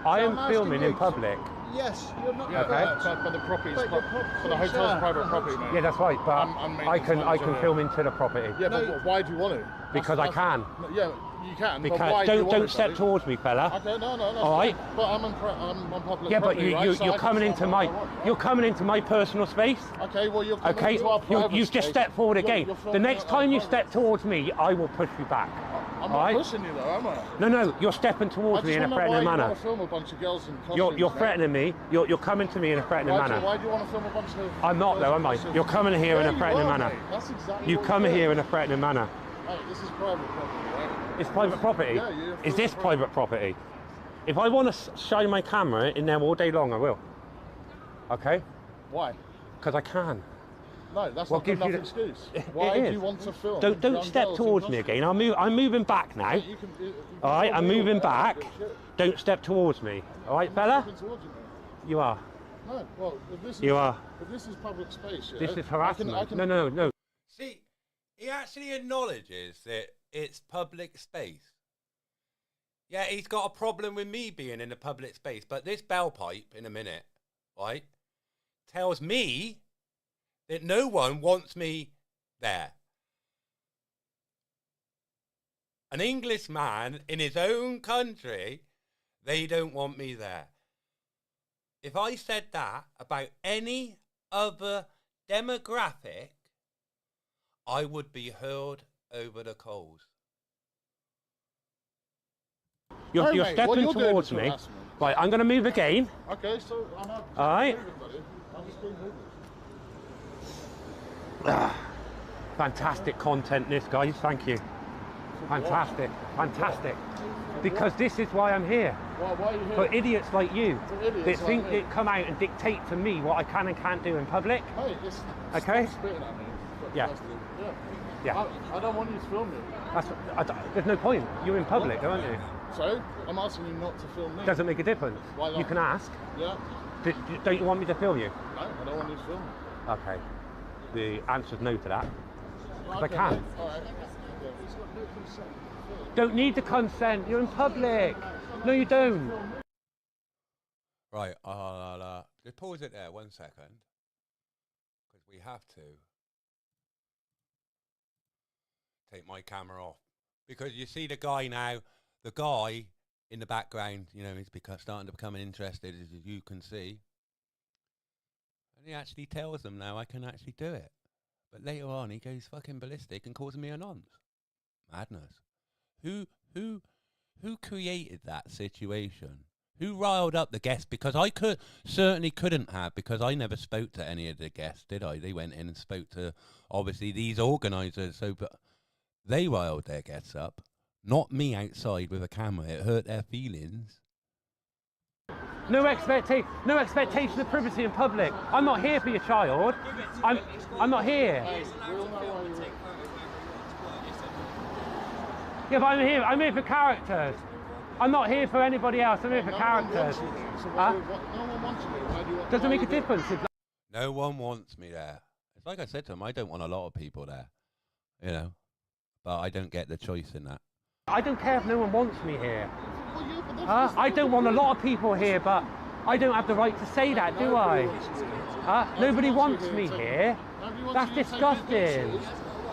I So am I'm filming asking in you- public. Yes, you're not. Yeah, Okay. but the property is But but the the hotel's property, private sir. property, mate. Yeah, that's right. But I'm I can manager. film into the property Yeah, No, but why do you want to? because I can. No, yeah, you can. Because but why do you don't want don't it, step buddy? towards me, fella. Okay, no, that's All right. fine. But I'm on public Yeah, but property, right? So I you're can coming film into what my I want, right? you're coming into my personal space. Okay, well you're coming Okay, into our private you've just space. stepped forward You're- again. you're The filming next our time you private- step towards me, I will push you back. I'm all not right? pushing you though, am I? No, you're stepping towards me in a threatening Why manner. you want to film a bunch of girls in costumes, You're mate? threatening me. You're coming to me in a threatening Why manner. do you want to film a bunch of I'm not girls though, in am I? costumes? You're coming here in Yeah, a you threatening are, manner. mate. That's exactly You what come you're here doing. in a threatening manner. Mate, this is private property, right? It's private property. Yeah, you're Is this filming private property? If I want to shine my camera in there all day long, I will. Okay? Why? Because I can. No, that's What not good gives you enough the- excuse. It Why do is. you want to film? Don't young step girls in towards me costumes? again. I'm moving back now. You can All right, film I'm me moving whatever, back. but shit. Don't step towards me. All right, fella? Stepping towards you, mate. You are. No, well, if this is, You are. If this is public space, yeah, This is I harassment. can, No. See, he actually acknowledges that it's public space. Yeah, he's got a problem with me being in a public space, but this bell pipe in a minute, right, tells me that no one wants me there. An Englishman in his own country, they don't want me there. If I said that about any other demographic, I would be hurled over the coals. You're No, mate, what stepping you're doing towards is me. harassment. Right, I'm going to move again. Okay, so I'm happy. All right. I'm just being moving. Fantastic content, this, guys. Thank you. Fantastic. Because this is why I'm here. Why are you here? For idiots like you For idiots that like think me. that come out and dictate to me what I can and can't do in public. Mate, it's Okay. stop spitting at me. Yeah. Yeah. I don't want you to film me. There's no point. You're in public, What? aren't you? So, I'm asking you not to film me. Doesn't make a difference. Why not? You can ask. Yeah. Don't you want me to film you? No, I don't want you to film me. Okay. The answer's no to that. I Okay, can. mate. All right. Yeah, he's got no consent. Don't need the consent. You're in public. No, you don't. Right, just pause it there 1 second, because we have to take my camera off. Because you see the guy now, the guy in the background, you know, he's starting to become interested, as you can see. And he actually tells them now, I can actually do it. But later on, he goes fucking ballistic and calls me a nonce. Madness. Who created that situation? Who riled up the guests? Because I certainly couldn't have, because I never spoke to any of the guests, did I? They went in and spoke to, obviously, these organisers. So, but they riled their guests up, not me outside with a camera. It hurt their feelings. No expectation of privacy in public. I'm not here for your child. I'm not here. Yeah, but I'm here for characters. I'm not here for anybody else. I'm here for characters. So no one wants you. Why do you want Doesn't make a why are you difference. No one wants me there. It's like I said to them, I don't want a lot of people there, you know, but I don't get the choice in that. I don't care if no one wants me here. Well, yeah, but that's I don't want a lot of people here, but I don't have the right to say that, do I? Nobody wants me here. That's disgusting.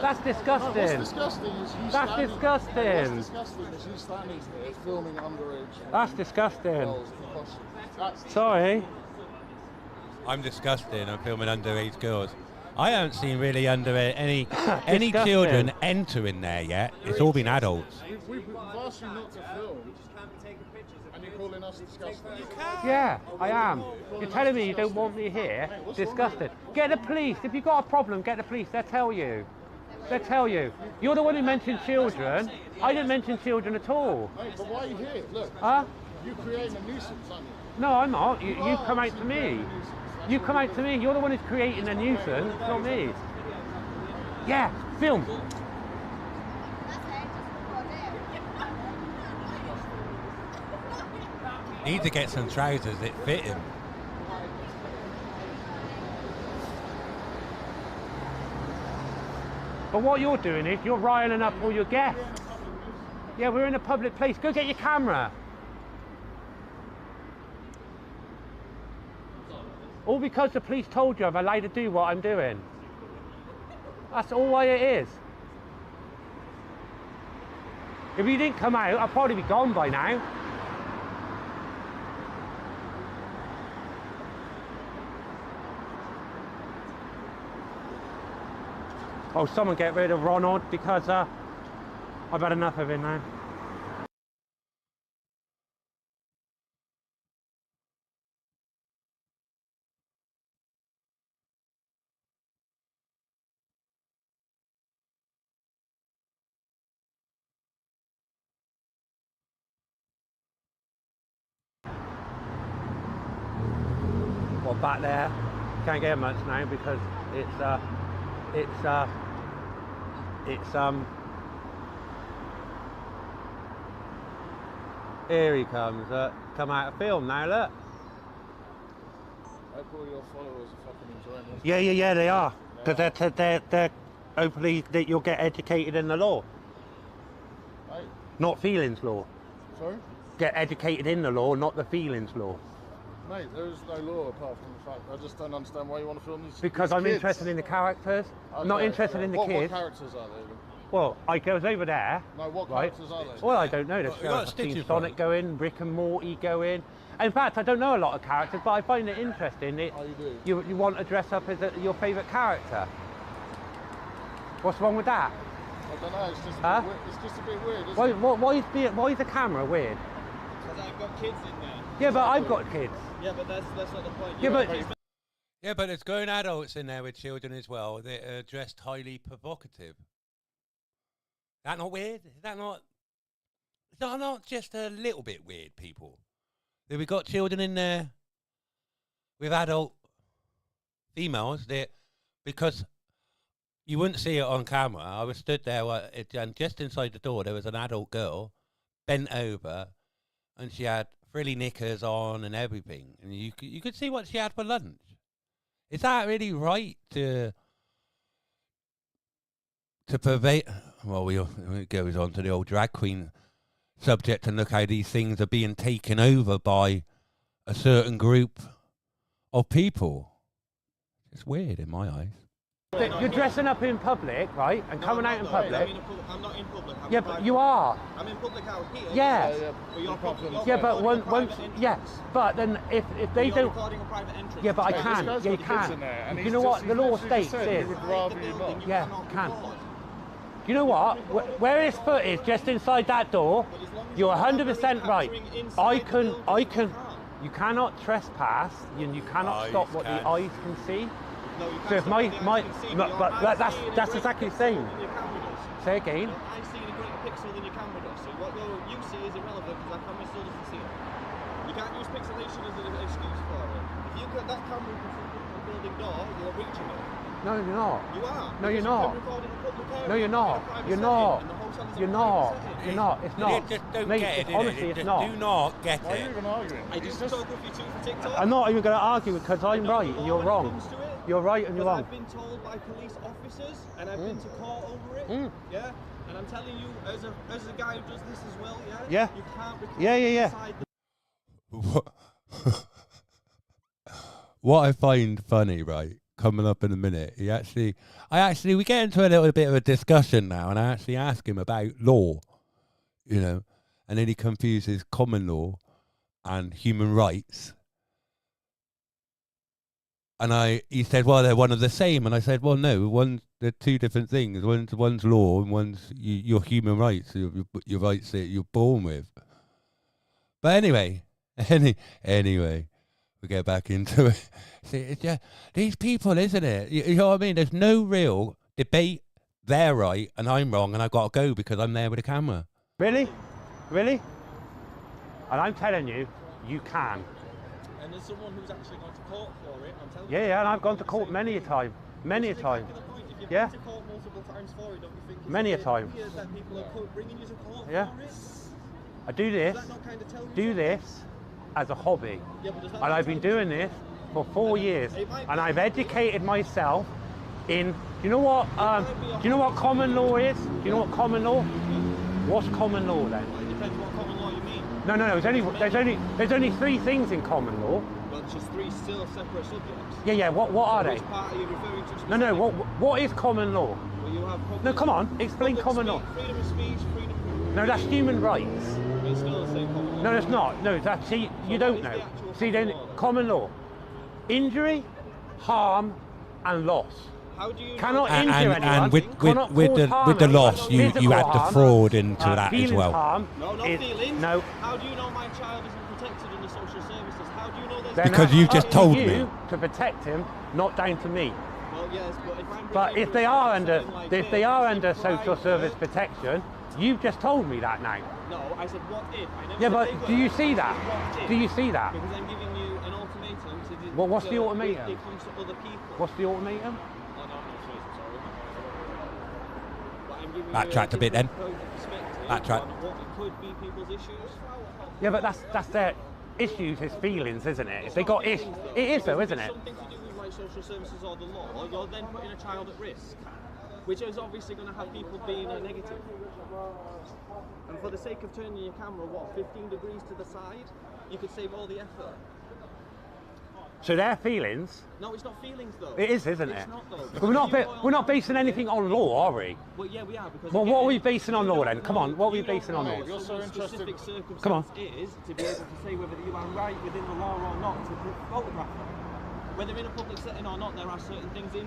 That's disgusting. What's disgusting is he's That's standing, disgusting. What's disgusting is he's standing here filming underage That's disgusting. girls in costumes. That's Sorry. I'm disgusting. I'm filming underage girls. I haven't seen really any Disgusting. children enter in there yet. It's all been adults. we've asked you not to film, and you're calling us disgusting. Yeah, I am. You're telling me you don't want me here? Disgusted. Get the police. If you've got a problem, get the police. They'll tell you. They'll tell you. You're the one who mentioned children. I didn't mention children at all. Mate, but why are you here? Look, Huh? you're creating a nuisance, aren't you? No, I'm not. You come out to me. You come out to me. You're the one who's creating a nuisance, not me. Yeah, film. Need to get some trousers that fit him. But what you're doing is you're riling up all your guests. Yeah, we're in a public place. Go get your camera. All because the police told you I'm allowed to do what I'm doing. That's all why it is. If you didn't come out, I'd probably be gone by now. Oh, someone get rid of Ronald because I've had enough of him now. Well, back there, can't get much now because here he comes, come out of film now, look. I hope all your followers are fucking enjoying this. Yeah, they are. Because they're hopefully that you'll get educated in the law. Right. Not feelings law. Sorry? Get educated in the law, not the feelings law. Mate, there is no law apart from the fact I just don't understand why you want to film these. Because these I'm kids. interested in the characters. I'm not Okay, interested in the what kids. What characters are they? Well, I goes over there. No, what right? characters are they? Well, I don't know. got I've Stitches, seen bro. Sonic go in, Rick and Morty go in. In fact, I don't know a lot of characters, but I find it interesting. Oh, you do? You want to dress up as your favourite character. What's wrong with that? I don't know. It's just a Huh? bit weird. It's just a bit weird, isn't it? Why is the camera weird? Because I've got kids in there. Yeah, but I've got kids. Yeah, but that's not the point. Yeah, but there's grown adults in there with children as well. They're dressed highly provocative. That not weird? Is that not? It's not just a little bit weird, people. We've got children in there with adult females that, because you wouldn't see it on camera. I was stood there and just inside the door there was an adult girl bent over, and she had frilly knickers on and everything, and you could see what she had for lunch. Is that really right to pervade? Well, it goes on to the old drag queen subject and look how these things are being taken over by a certain group of people. It's weird in my eyes. You're dressing up in public, right? And coming out in public. I'm not in public. Yeah, but you are. I'm in public out here. Yeah. But you're Yeah, but once, yeah, but then if they you're don't, recording a private entrance. yeah, but I This can, guy's yeah, you got kids in can. there, and You he's know just- what he's the law literally just states said he is. would rather you not. Yeah, you can. You know what? Where his foot is, just inside that door, you're 100% right. You cannot trespass, and you cannot Eyes stop what can. the eyes can see. No, you can't So if stop what the eyes can see, but your eyes that's see a exactly the greater same. pixel than your camera does. Say again. I see a greater pixel than your camera does. So what you see is irrelevant because our camera still doesn't see it. You can't use pixelation as an excuse for it. If you got that camera in front of the building door, you're reaching it. No, you're not. You are. No, you're because not. you've been recording a public area No, you're in a not. private You're setting, not. and the hotel is a You're private not. setting. You're not. It's not. Just don't Mate, get it. honestly, it's just not. do not get Why are you it. even arguing? I just photography too for TikTok. I'm not even going to argue because I'm know right the and you're law when it wrong. comes to it, You're right and you're Because wrong. I've been told by police officers, and I've been to court over it. Yeah, and I'm telling you, as a guy who does this as well, Yeah. you can't record Yeah. inside the What I find funny, right, coming up in a minute, we get into a little bit of a discussion now, and I actually ask him about law, and then he confuses common law and human rights. And he said, well, they're one of the same. And I said, well, no, they're two different things. One's law and one's your human rights, your rights that you're born with. But anyway, we get back into it. See, it's just, these people, isn't it? You know what I mean? There's no real debate. They're right and I'm wrong, and I've got to go because I'm there with a camera. Really? Really? And I'm telling you, you can. And there's someone who's actually gone to court for it. I'm telling you. Yeah, and I've gone to court many a time. Many a time. Exactly the point. If you've Yeah. been to court multiple times for it, don't you think it's Many a bit time. weird that people are bringing you to court Yeah. for it? I do this, Does that not kind of tell you do something? this as a hobby. Yeah, but does that And not I've been tell you doing this for 4 years, It might and be- I've educated myself in. Do you know what? Do you know what common law is? Do you know what common law? What's common law then? It depends what common law you mean. No. There's only 3 things in common law. Well, it's just 3 still separate subjects. Yeah. What are they? Which part are you referring to? No. specifically? What is common law? Well, you have No, come on. Explain common law. Freedom of speech, freedom. No, that's human rights. It's still the same common law. No, it's not. No, that's see. You what don't is the know. actual See, common then law then? common law: injury, harm, and loss. How do you Cannot know injure anyone. And with cannot with cause the harm with the anyone. loss, you Physical add the harm, fraud into that as feelings well. Harm No, not is, feelings. No. How do you know my child isn't protected under social services? How do you know there's... Then Because that's you up just to told you me. to protect him, not down to me. Well, yes, but if I'm... But if they are under, like if they this, are it's under social private. service protection, you've just told me that now. No, I said what if. I never Yeah, said but they do were. you I see said that? what if. Do you see that? Because I'm giving you an ultimatum to do... Well, what's the to- ultimatum? It comes to other people. What's the ultimatum? Oh, no, sorry. But I'm giving Backtracked you a bit then. different perspective Backtrack. on what it could be people's issues. Yeah, but that's their issues, is feelings, isn't it? If they got issues, it is though, isn't it? Something to do with like social services or the law, you're then putting a child at risk, which is obviously going to have people being negative. And for the sake of turning your camera, 15 degrees to the side, you could save all the effort. So their feelings, No, it's not feelings though. it is, isn't It's it? not though. We're not Because we're not basing anything on law, are we? Well, yeah, we are. Because Well, again, what are we basing on you law don't then? Come on, what are we you don't basing on know law? what You're so someone's interested- specific circumstance Come on. is to be able to say whether you are right within the law or not to photograph them. Whether in a public setting or not, there are certain things in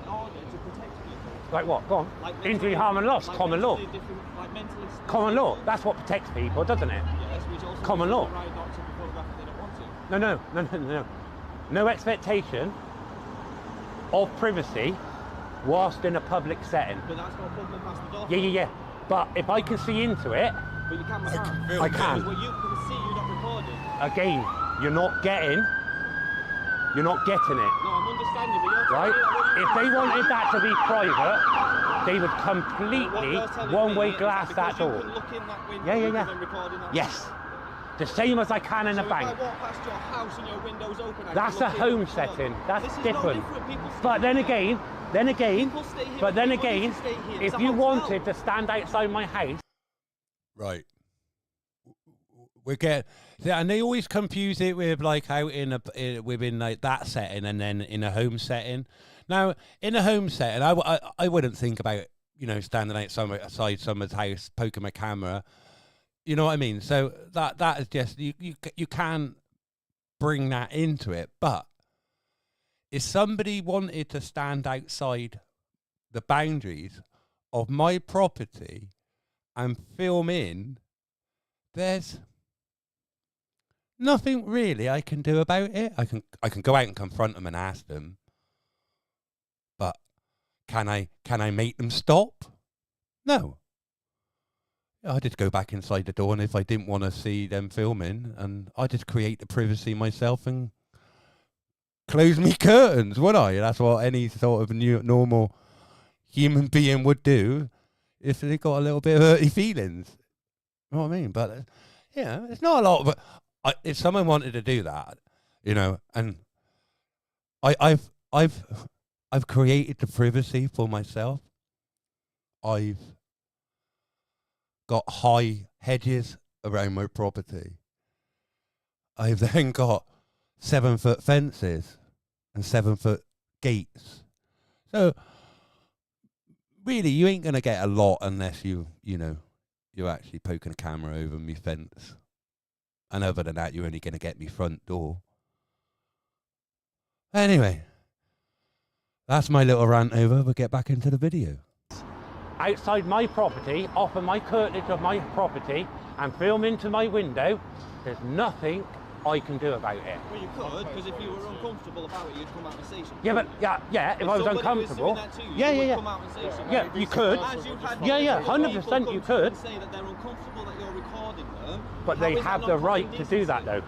order to protect people. Like what? Go on. Like Injury, mentally- harm and loss. like Common law. mentally different- like mentally Common law. disabled. That's what protects people, doesn't it? Yes, which also Common gives law. them the right not to be photographed if they don't want to. No. No expectation of privacy whilst in a public setting. But that's not public past the door. Yeah. But if I can see into it, But you can't. I can. Well, you can see you're not recording. Again, you're not getting it, No, I'm understanding, but you're right? telling me If that they when you- wanted that to be private, they would What completely you're telling one-way me is glass because that you door. can look in that window, Yeah. you can then record in that Yes. The same as I can in So a if bank. I walk past your house and your window's open, I That's can a look in home and record. setting. That's This is different. No different. People stay But then here. again, People stay here, but then people need again, to stay here. if It's a you hotel. wanted to stand outside my house, Right. We get, and they always confuse it with like out within like that setting and then in a home setting. Now, in a home setting, I wouldn't think about, standing outside someone's house, poking my camera. You know what I mean? So that is just you can't bring that into it. But if somebody wanted to stand outside the boundaries of my property and film in, there's nothing really I can do about it. I can go out and confront them and ask them, but can I make them stop? No. I just go back inside the door, and if I didn't want to see them filming, and I just create the privacy myself and close me curtains, would I? That's what any sort of normal human being would do if they got a little bit of earthy feelings. You know what I mean? But it's not a lot. But if someone wanted to do that, and I've created the privacy for myself. I've got high hedges around my property. I've then got 7-foot fences and 7-foot gates. So really, you ain't gonna get a lot unless you're actually poking a camera over me fence. And other than that, you're only gonna get me front door. Anyway, that's my little rant over. We'll get back into the video. outside my property, off of my curtilage of my property, and film into my window, there's nothing I can do about it. Well, you could, because if you were uncomfortable about it, you'd come out and say something. Yeah, but if I was somebody uncomfortable, doing that to you, yeah, you would yeah. come out and say something. Yeah, you could. As you had Yeah, multiple 100% people you come to could. and say that they're uncomfortable that you're recording them. But how they is that have not the common right to do that, decency? though.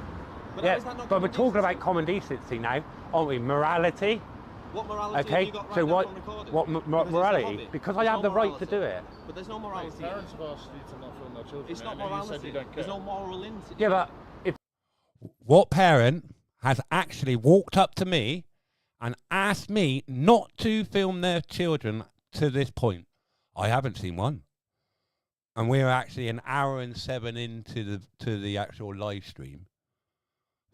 But Yeah, how is that not but we're common talking about decency? common decency now, aren't we? Morality. What morality have Okay, you got right so now what? from recording? What Because it's a morality? hobby. Because I There's have no the right to morality. do it. But there's no morality. Parents have asked you to not film their children. It's not and you said morality. you don't care. There's no moral in it. Yeah, but if What parent has actually walked up to me and asked me not to film their children to this point? I haven't seen one. And we're actually an hour and 7 into the actual live stream.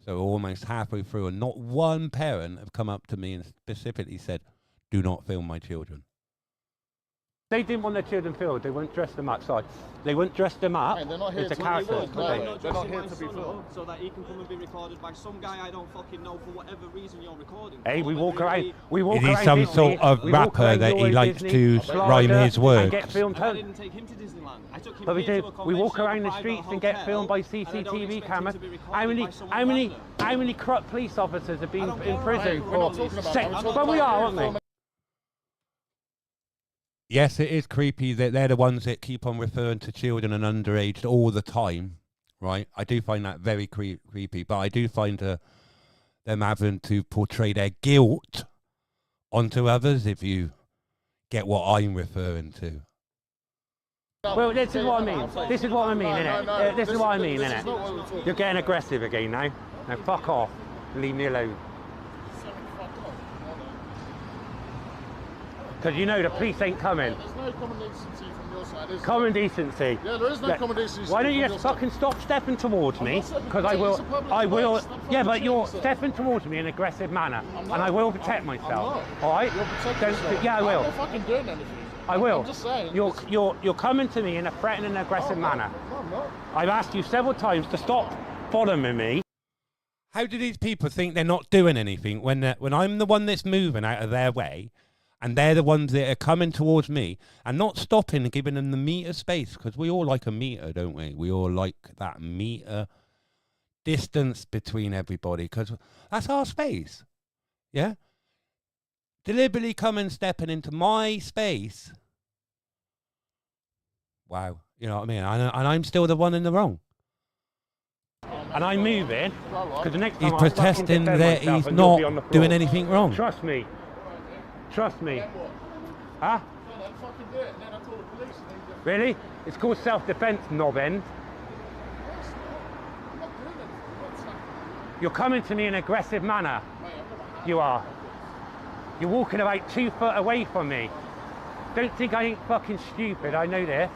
So almost halfway through, and not one parent have come up to me and specifically said, do not film my children. they didn't want their children filmed, they wouldn't dress them up. So they wouldn't dress them up Hey, they're not here as the to characters. look, no. I'm not They're not dressing here my to be son filmed. up so that he can come and be recorded by some guy I don't fucking know for whatever reason you're recording. Hey, we for, walk whether around. he- We walk Is he around some Disney, sort of we walk rapper around that he Euro likes Disney, to Florida, rhyme his and words? get filmed And I home. didn't take him to Disneyland. I took him But we here do. to a We walk convention, around a the private streets and get hotel, filmed by and I don't CCTV expect him cameras. to be recorded How many? by someone How many? random. How many corrupt police officers have been I don't in care prison about We're not for talking about sex? that. We're But talking we about are, aren't we? Yes, it is creepy that they're the ones that keep on referring to children and underage all the time, right? I do find that very creepy, but I do find them having to portray their guilt onto others, if you get what I'm referring to. Well, this is what I mean. This is what I mean, innit? This is what I mean, This is not what we're innit? talking You're getting aggressive again now. Now fuck off. Leave me alone. Because you know the police ain't coming. There's no common decency from your side, is there? Common decency. Yeah, there is no common decency. Why don't you from just your fucking stop stepping towards I'm me? not stepping Because I towards you, will. it's a public I will. place. Stop Yeah, but fucking you're shooting, sir. stepping towards me in an aggressive manner, I'm and not. I will protect I'm myself. not. All right? You're protecting Don't- yourself. Yeah, I I'm will. not fucking doing anything. I will. I'm just saying. You're coming to me in a threatening, aggressive manner. No, I'm not. I've asked you several times to stop following me. How do these people think they're not doing anything when I'm the one that's moving out of their way, and they're the ones that are coming towards me and not stopping and giving them the meter space? Because we all like a meter, don't we? We all like that meter distance between everybody, because that's our space. Yeah? Deliberately coming, stepping into my space. Wow. You know what I mean? And I'm still the one in the wrong. And I'm moving. Because the next time He's I'll fucking protesting defend that myself he's and you'll be on the not floor. doing anything wrong. Trust me. Trust me. Huh? Then fucking do it, and then I call the police, and then you get... Really? It's called self-defense, knob end. I'm not doing anything. What's that? You're coming to me in an aggressive manner. Mate, I'm not... You are. You're walking about 2 foot away from me. Don't think I ain't fucking stupid. I know this.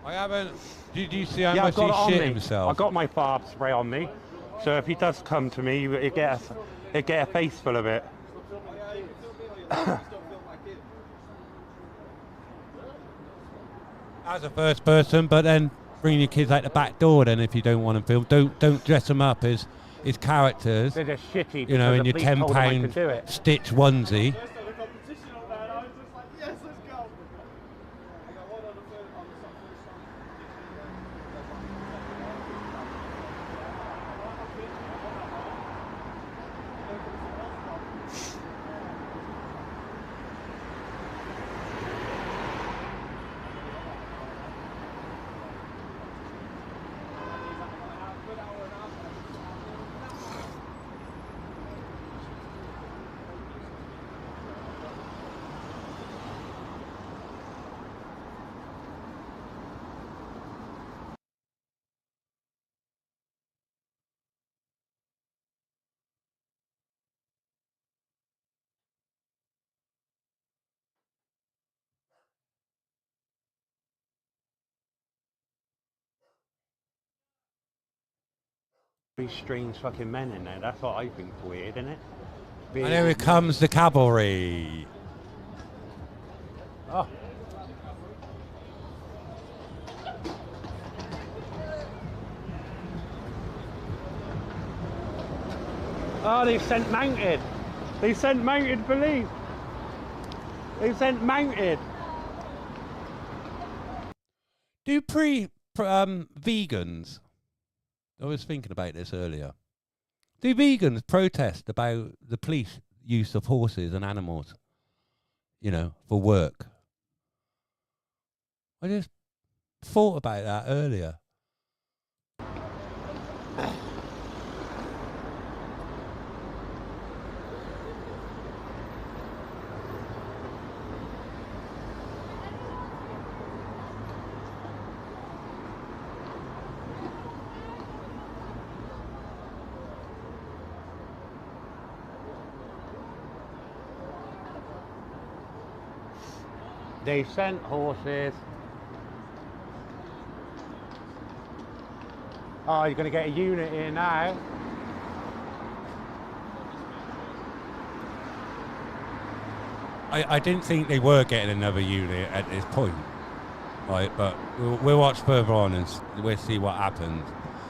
I haven't. Did you see how Yeah, much I've got it he on shit me. himself? I've got my barb spray on me. So if he does come to me, he'll get a face full of it. As a first person, but then bring your kids out the back door. Then, if you don't want them filmed, don't dress them up as characters. They're just shitty. You know, because in the your police told them I £10 could do it. Stitch onesie. These strange fucking men in there. That's what I think's weird, isn't it? And here comes the cavalry. Oh. Oh, they've sent mounted. They've sent mounted police. They've sent mounted. Do vegans? I was thinking about this earlier. Do vegans protest about the police use of horses and animals? You know, for work. I just thought about that earlier. They sent horses. Oh, you're going to get a unit here now. I didn't think they were getting another unit at this point, right? But we'll watch further on and we'll see what happens.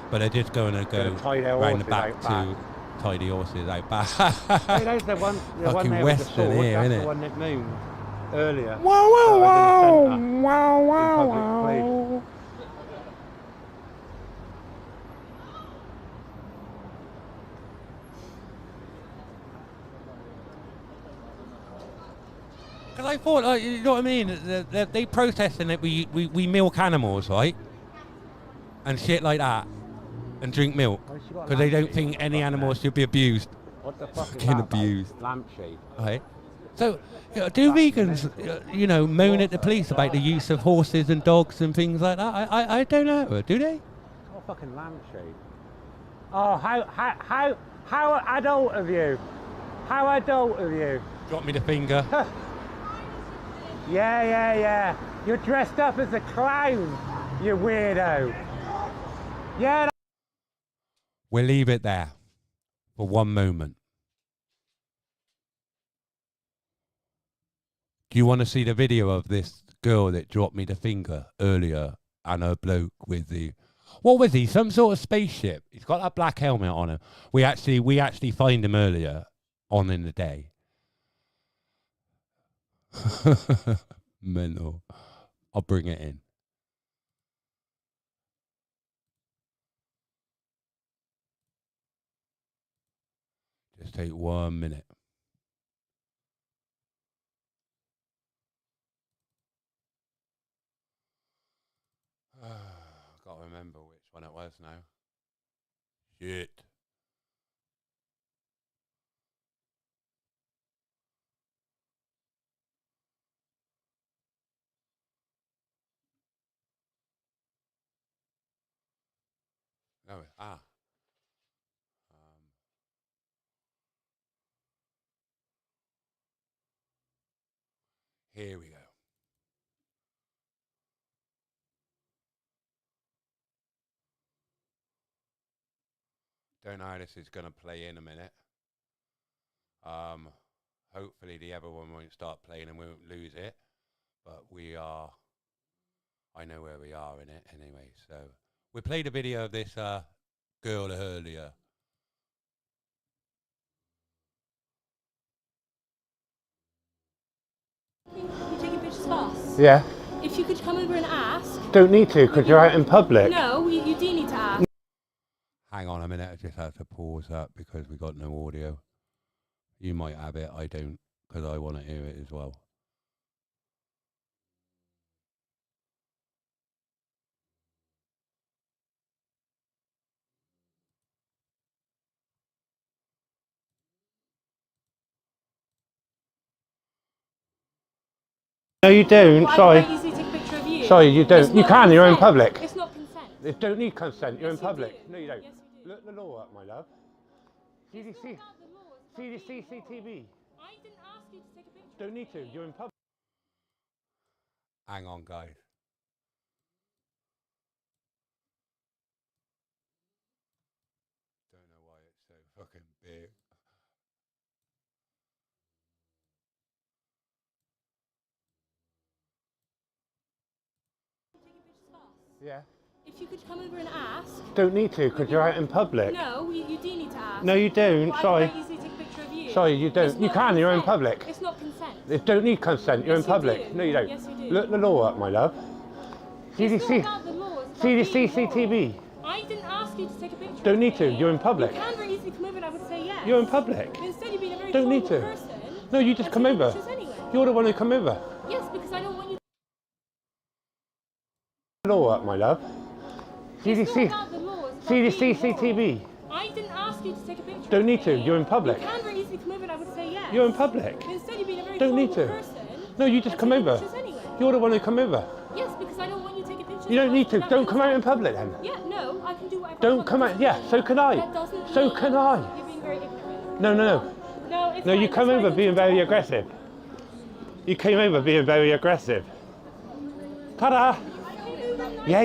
But they're just going to go tie their round the horses back out to tie the horses out back. Hey, there's the one Fucking there with the Western sword. here, That's innit? the one that moved earlier. Wow, wow, wow, wow, wow, wow. wow. Because I thought, like, you know what I mean? They protesting that we milk animals, right? And shit like that. And drink milk. Because they don't think any animals should be abused. What the fuck is Fucking that abused. about? Lampshade. Right? So, do vegans, moan at the police about the use of horses and dogs and things like that? I don't know. Do they? Oh, fucking lampshade. Oh, how adult of you? How adult of you? Drop me the finger. Yeah. You're dressed up as a clown, you weirdo. Yeah. We'll leave it there for one moment. Do you want to see the video of this girl that dropped me the finger earlier and her bloke with the... What was he? Some sort of spaceship. He's got that black helmet on him. We actually find him earlier on in the day. Mental. I'll bring it in. Just take 1 minute. Can't remember which one it was now. Shit. No, here we go. Don't know how this is going to play in a minute. Hopefully the other one won't start playing and we won't lose it. But I know where we are in it anyway. So we played a video of this girl earlier. You're taking pictures of us? Yeah. If you could come over and ask. Don't need to, because you're out in public. No, you do need to ask. Hang on a minute, I just have to pause that because we got no audio. You might have it, I don't, because I want to hear it as well. No, you don't. Well, Sorry. I can easily take a picture of you. Sorry, you don't. You can. You're in public. It's not consent. You don't need consent. You're in Yes, you public. do. No, you don't. Yes, you do. Look the law up, my love. It's not CDC. about the law, it's about CDC, being involved. CCTV. I didn't ask you to take a picture. Don't need to. You're in public. Hang on, guys. Don't know why it's so fucking big. Taking pictures of us. Yeah. If you could come over and ask. Don't need to, because you're out in public. No, you do need to ask. No, you don't. Well, Sorry. I can easily take a picture of you. Sorry, you don't. It's You not can. You're in consent. public. It's not consent. You don't need consent. You're Yes, in public. you do. No, you don't. Yes, you do. Look the law up, my love. It's CDC. not about the law, it's about CDC, being involved. CCTV. I didn't ask you to take a picture. Don't of need to. me. You're in public. You can very easily come over and I would say yes. You're in public. But instead, you're being a very Don't need formal to. person. No, you just and come taking over. pictures anyway. You're the one who come over. Yes, because I don't want you to. Law up, my love. It's CDC. not about the law, it's about CDC, being involved. CCTV. I didn't ask you to take a picture. Don't of need to. me. You're in public. You can very easily come over and I would say yes. You're in public. But instead, you're being a very Don't need formal to. person. No, you just and come taking over. pictures anyway. You're the one who come over. Yes, because I don't want you taking pictures. You don't of need us to. without Don't come out in consent. public then. Yeah, no, I can do whatever I Don't want. come out. Yeah, so can I. That doesn't So mean can I. You're being very ignorant. No. No, it's No, you fine, come it's over fine, being it's very fine. aggressive. You came over being very aggressive. Ta-da! Yeah.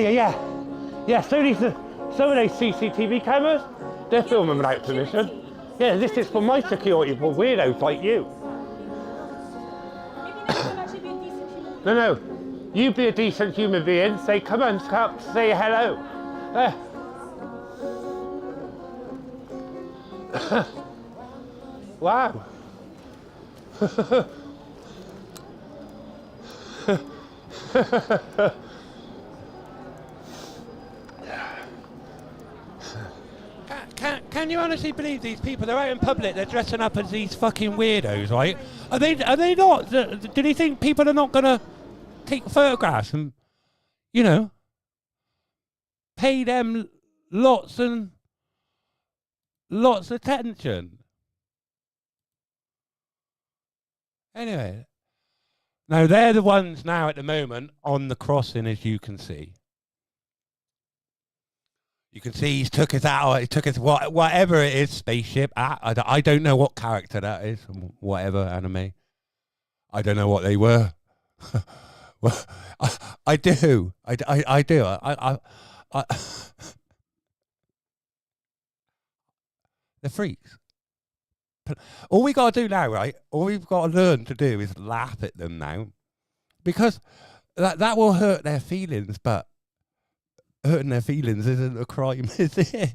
Yeah, so are those CCTV cameras. They're filming without permission. Yeah, this is for my security for weirdos like you. No. You be a decent human being. Say, come on, say hello. Wow. Can you honestly believe these people? They're out in public. They're dressing up as these fucking weirdos, right? Are they not? Do you think people are not gonna take photographs and, pay them lots and lots of attention? Anyway, now they're the ones now at the moment on the crossing, as you can see. You can see he's took his out. He took his whatever it is, spaceship. I don't know what character that is. Whatever anime. I don't know what they were. Well, I do. I do. They're freaks. All we got to do now, right? All we've got to learn to do is laugh at them now, because that will hurt their feelings. But hurting their feelings isn't a crime, is it?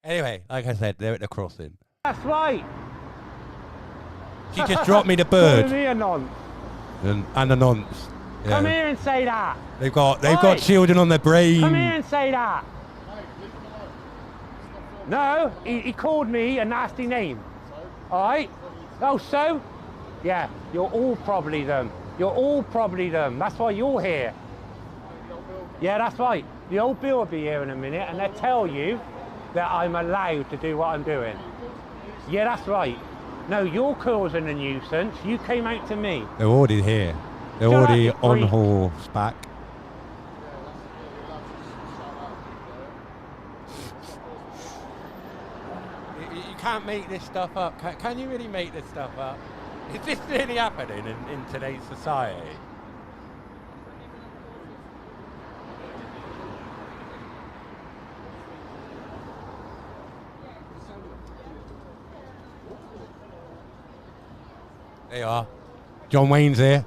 Anyway, like I said, they're at the crossing. That's right. She just dropped me the bird. Calling me a nonce. And a nonce. Yeah. Come here and say that. They've got children on their brain. Come here and say that. No, he called me a nasty name. Alright? Oh, so? Yeah, you're all probably them. You're all probably them. That's why you're here. Yeah, that's right. The old Bill will be here in a minute and they'll tell you that I'm allowed to do what I'm doing. Yeah, that's right. No, you're causing a nuisance. You came out to me. They're already here. They're already on horseback. You can't make this stuff up. Can you really make this stuff up? Is this really happening in today's society? There you are. John Wayne's here.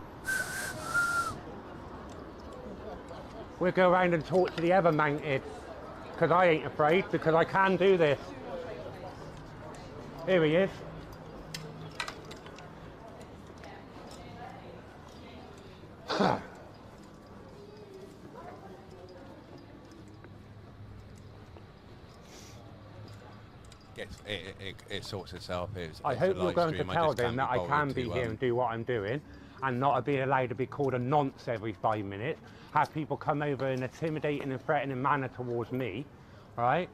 We'll go around and talk to the other mounted, because I ain't afraid, because I can do this. Here he is. It sorts itself. I hope you're going to tell them that I can be here and do what I'm doing, and not be allowed to be called a nonce every 5 minutes, have people come over in an intimidating and threatening manner towards me, right?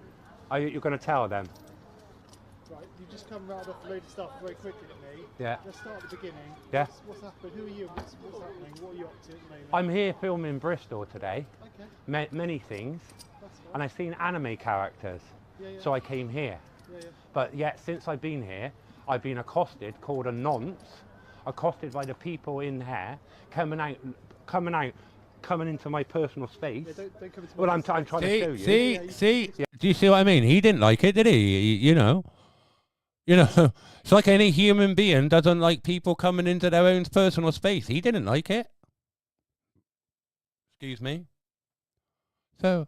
You're going to tell them. Right, you've just come round off a load of stuff very quickly at me. Yeah. Let's start at the beginning. Yeah. What's happened? Who are you? What's happening? What are you up to at the moment? I'm here filming Bristol today. Okay. Many things. That's fine. And I've seen anime characters. Yeah. So I came here. Yeah. But yet, since I've been here, I've been accosted, called a nonce, accosted by the people in here, coming into my personal space. Yeah, don't come into Well, my I'm trying to show you. See? Do you see what I mean? He didn't like it, did he? You know, it's like any human being doesn't like people coming into their own personal space. He didn't like it. Excuse me. So,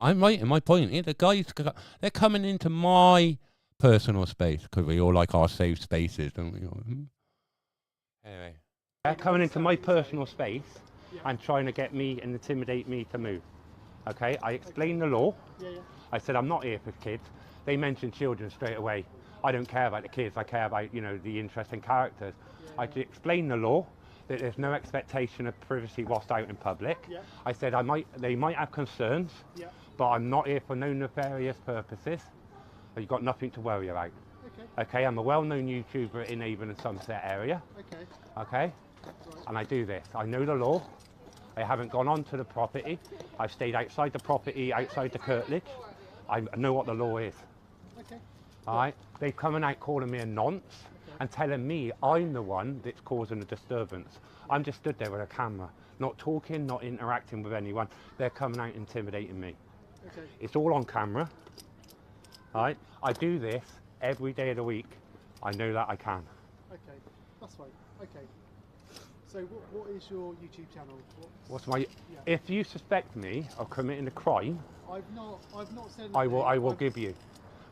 I'm right in my point here. The guys, they're coming into my personal space, because we all like our safe spaces, don't we? Anyway. They're coming into my personal space and trying to get me and intimidate me to move. Okay, I explained the law. I said I'm not here for kids. They mentioned children straight away. I don't care about the kids. I care about, the interesting characters. I explained the law, that there's no expectation of privacy whilst out in public. I said they might have concerns, but I'm not here for no nefarious purposes. You've got nothing to worry about. Okay, I'm a well-known YouTuber in Avon and Somerset area. Okay, and I do this. I know the law. I haven't gone onto the property. I've stayed outside the property, outside the curtilage. I know what the law is. All right, they've come out calling me a nonce. and telling me I'm the one that's causing a disturbance. I'm just stood there with a camera, not talking, not interacting with anyone. They're coming out intimidating me. Okay. It's all on camera, right? I do this every day of the week. I know that I can. Okay. That's fine. Okay. So what is your YouTube channel? What's my? Yeah. If you suspect me of committing a crime, I've not said I will anything. give you.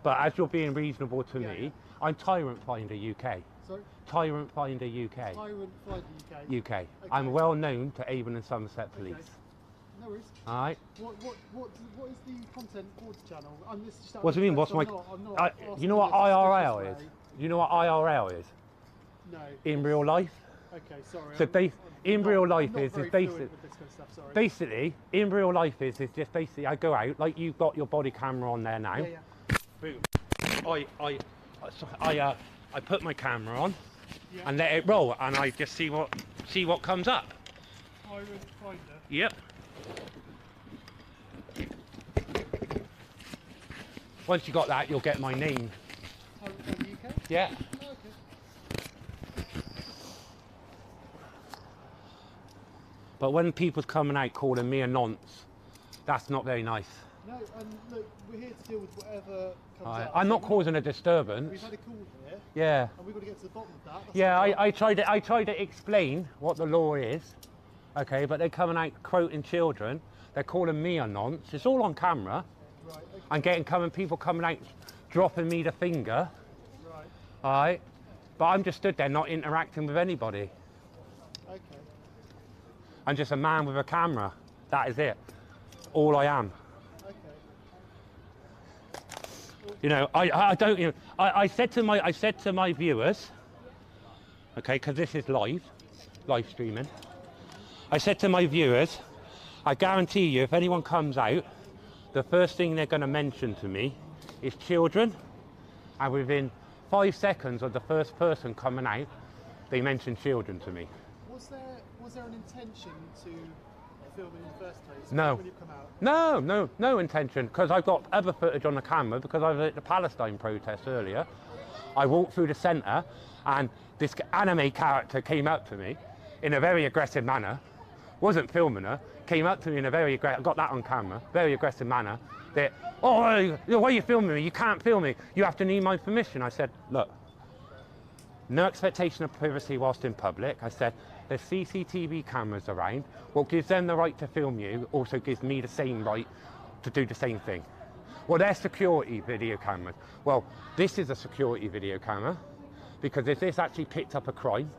But as you're being reasonable to Yeah, me, yeah. I'm Tyrant Finder UK. Sorry? Tyrant Finder UK. Tyrant Finder UK. UK. I'm well known to Avon and Somerset Police. Okay. No worries. All right. What is the content for the channel? I'm just What do you mean? What's my? I'm not You know what asking in a IRL suspicious is? way. You know what IRL is? No. In real life. Okay, sorry. So in real life I'm not is very basic. fluent with this kind of stuff, sorry. Basically, in real life is just basically I go out like you've got your body camera on there now. Yeah. Boom. I put my camera on Yeah. and let it roll, and I just see what comes up. Tyrant Finder. Yep. Once you got that, you'll get my name. Tyrant Finder UK? Yeah. Oh, okay. But when people's coming out calling me a nonce, that's not very nice. No, and look, we're here to deal with whatever comes up. I'm not So causing a We've disturbance. had a call here, Yeah. and we've got to get to the bottom of that. That's Yeah, our job. I tried to explain what the law is, okay, but they're coming out quoting children. They're calling me a nonce. It's all on camera. Right, okay, I'm getting people coming out, dropping me the finger, right, all right? But I'm just stood there not interacting with anybody. okay. I'm just a man with a camera. That is it. All I am. Okay. You know, I don't. You know, I said to my viewers, okay, because this is live streaming. I said to my viewers, I guarantee you, if anyone comes out, the first thing they're going to mention to me is children, and within 5 seconds of the first person coming out, they mention children to me. Was there an intention to film in the first place? No. When you come out? No intention, because I've got other footage on the camera because I was at the Palestine protest earlier. I walked through the centre and this anime character came up to me in a very aggressive manner, wasn't filming her, came up to me in a very aggressive, got that on camera, very aggressive manner, that, oh, why are you filming me? You can't film me, you have to need my permission. I said, look, no expectation of privacy whilst in public. I said, there's CCTV cameras around. What gives them the right to film you also gives me the same right to do the same thing. Well, they're security video cameras. Well, this is a security video camera because if this actually picked up a crime,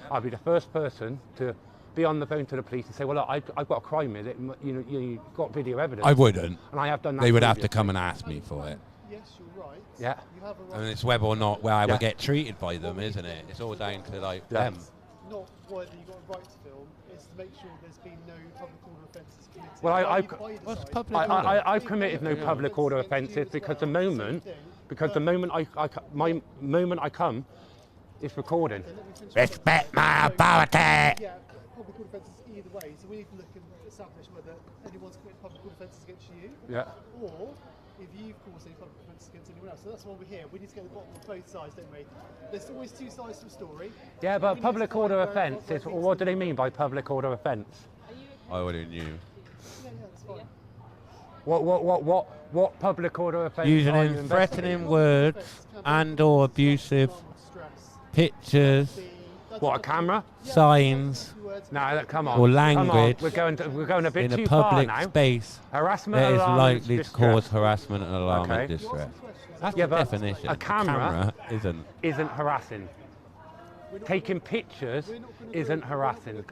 I'd be the first person to be on the phone to the police and say, well, look, I've got a crime here. You've got video evidence. I wouldn't. And I have done that. They would have to previously. come and ask me for it. Yes, you're right. Yeah. You have a right. And it's whether or not I Yeah. would get treated by them, isn't it? It's all down to them. Not whether you got a right to film, it's to make sure there's been no public order offences committed. Well, What's I've public I've committed no public order offences because the moment I come, it's recording. Respect my authority. Yeah, public order offences either way, so we need to look and establish whether anyone's committed public order offences against you, Yeah. or if you've caused any public offences against anyone else. So that's why we're here. We need to get to the bottom of both sides, don't we? There's always two sides to a story. Yeah, We but need public to find order where offence is, things what do they can- mean by public order offence? I wouldn't knew. Yeah, that's fine. What public order offence Using are you in investigating? threatening words and or abusive Stress. pictures, What, a camera? signs, No, come on. or Come on. language We're going a bit in a too far public now. space Harassment, that is alarm, likely to distress cause harassment and alarm Okay. and distress. That's Yeah, the but definition. a camera isn't. isn't harassing. Taking pictures isn't harassing,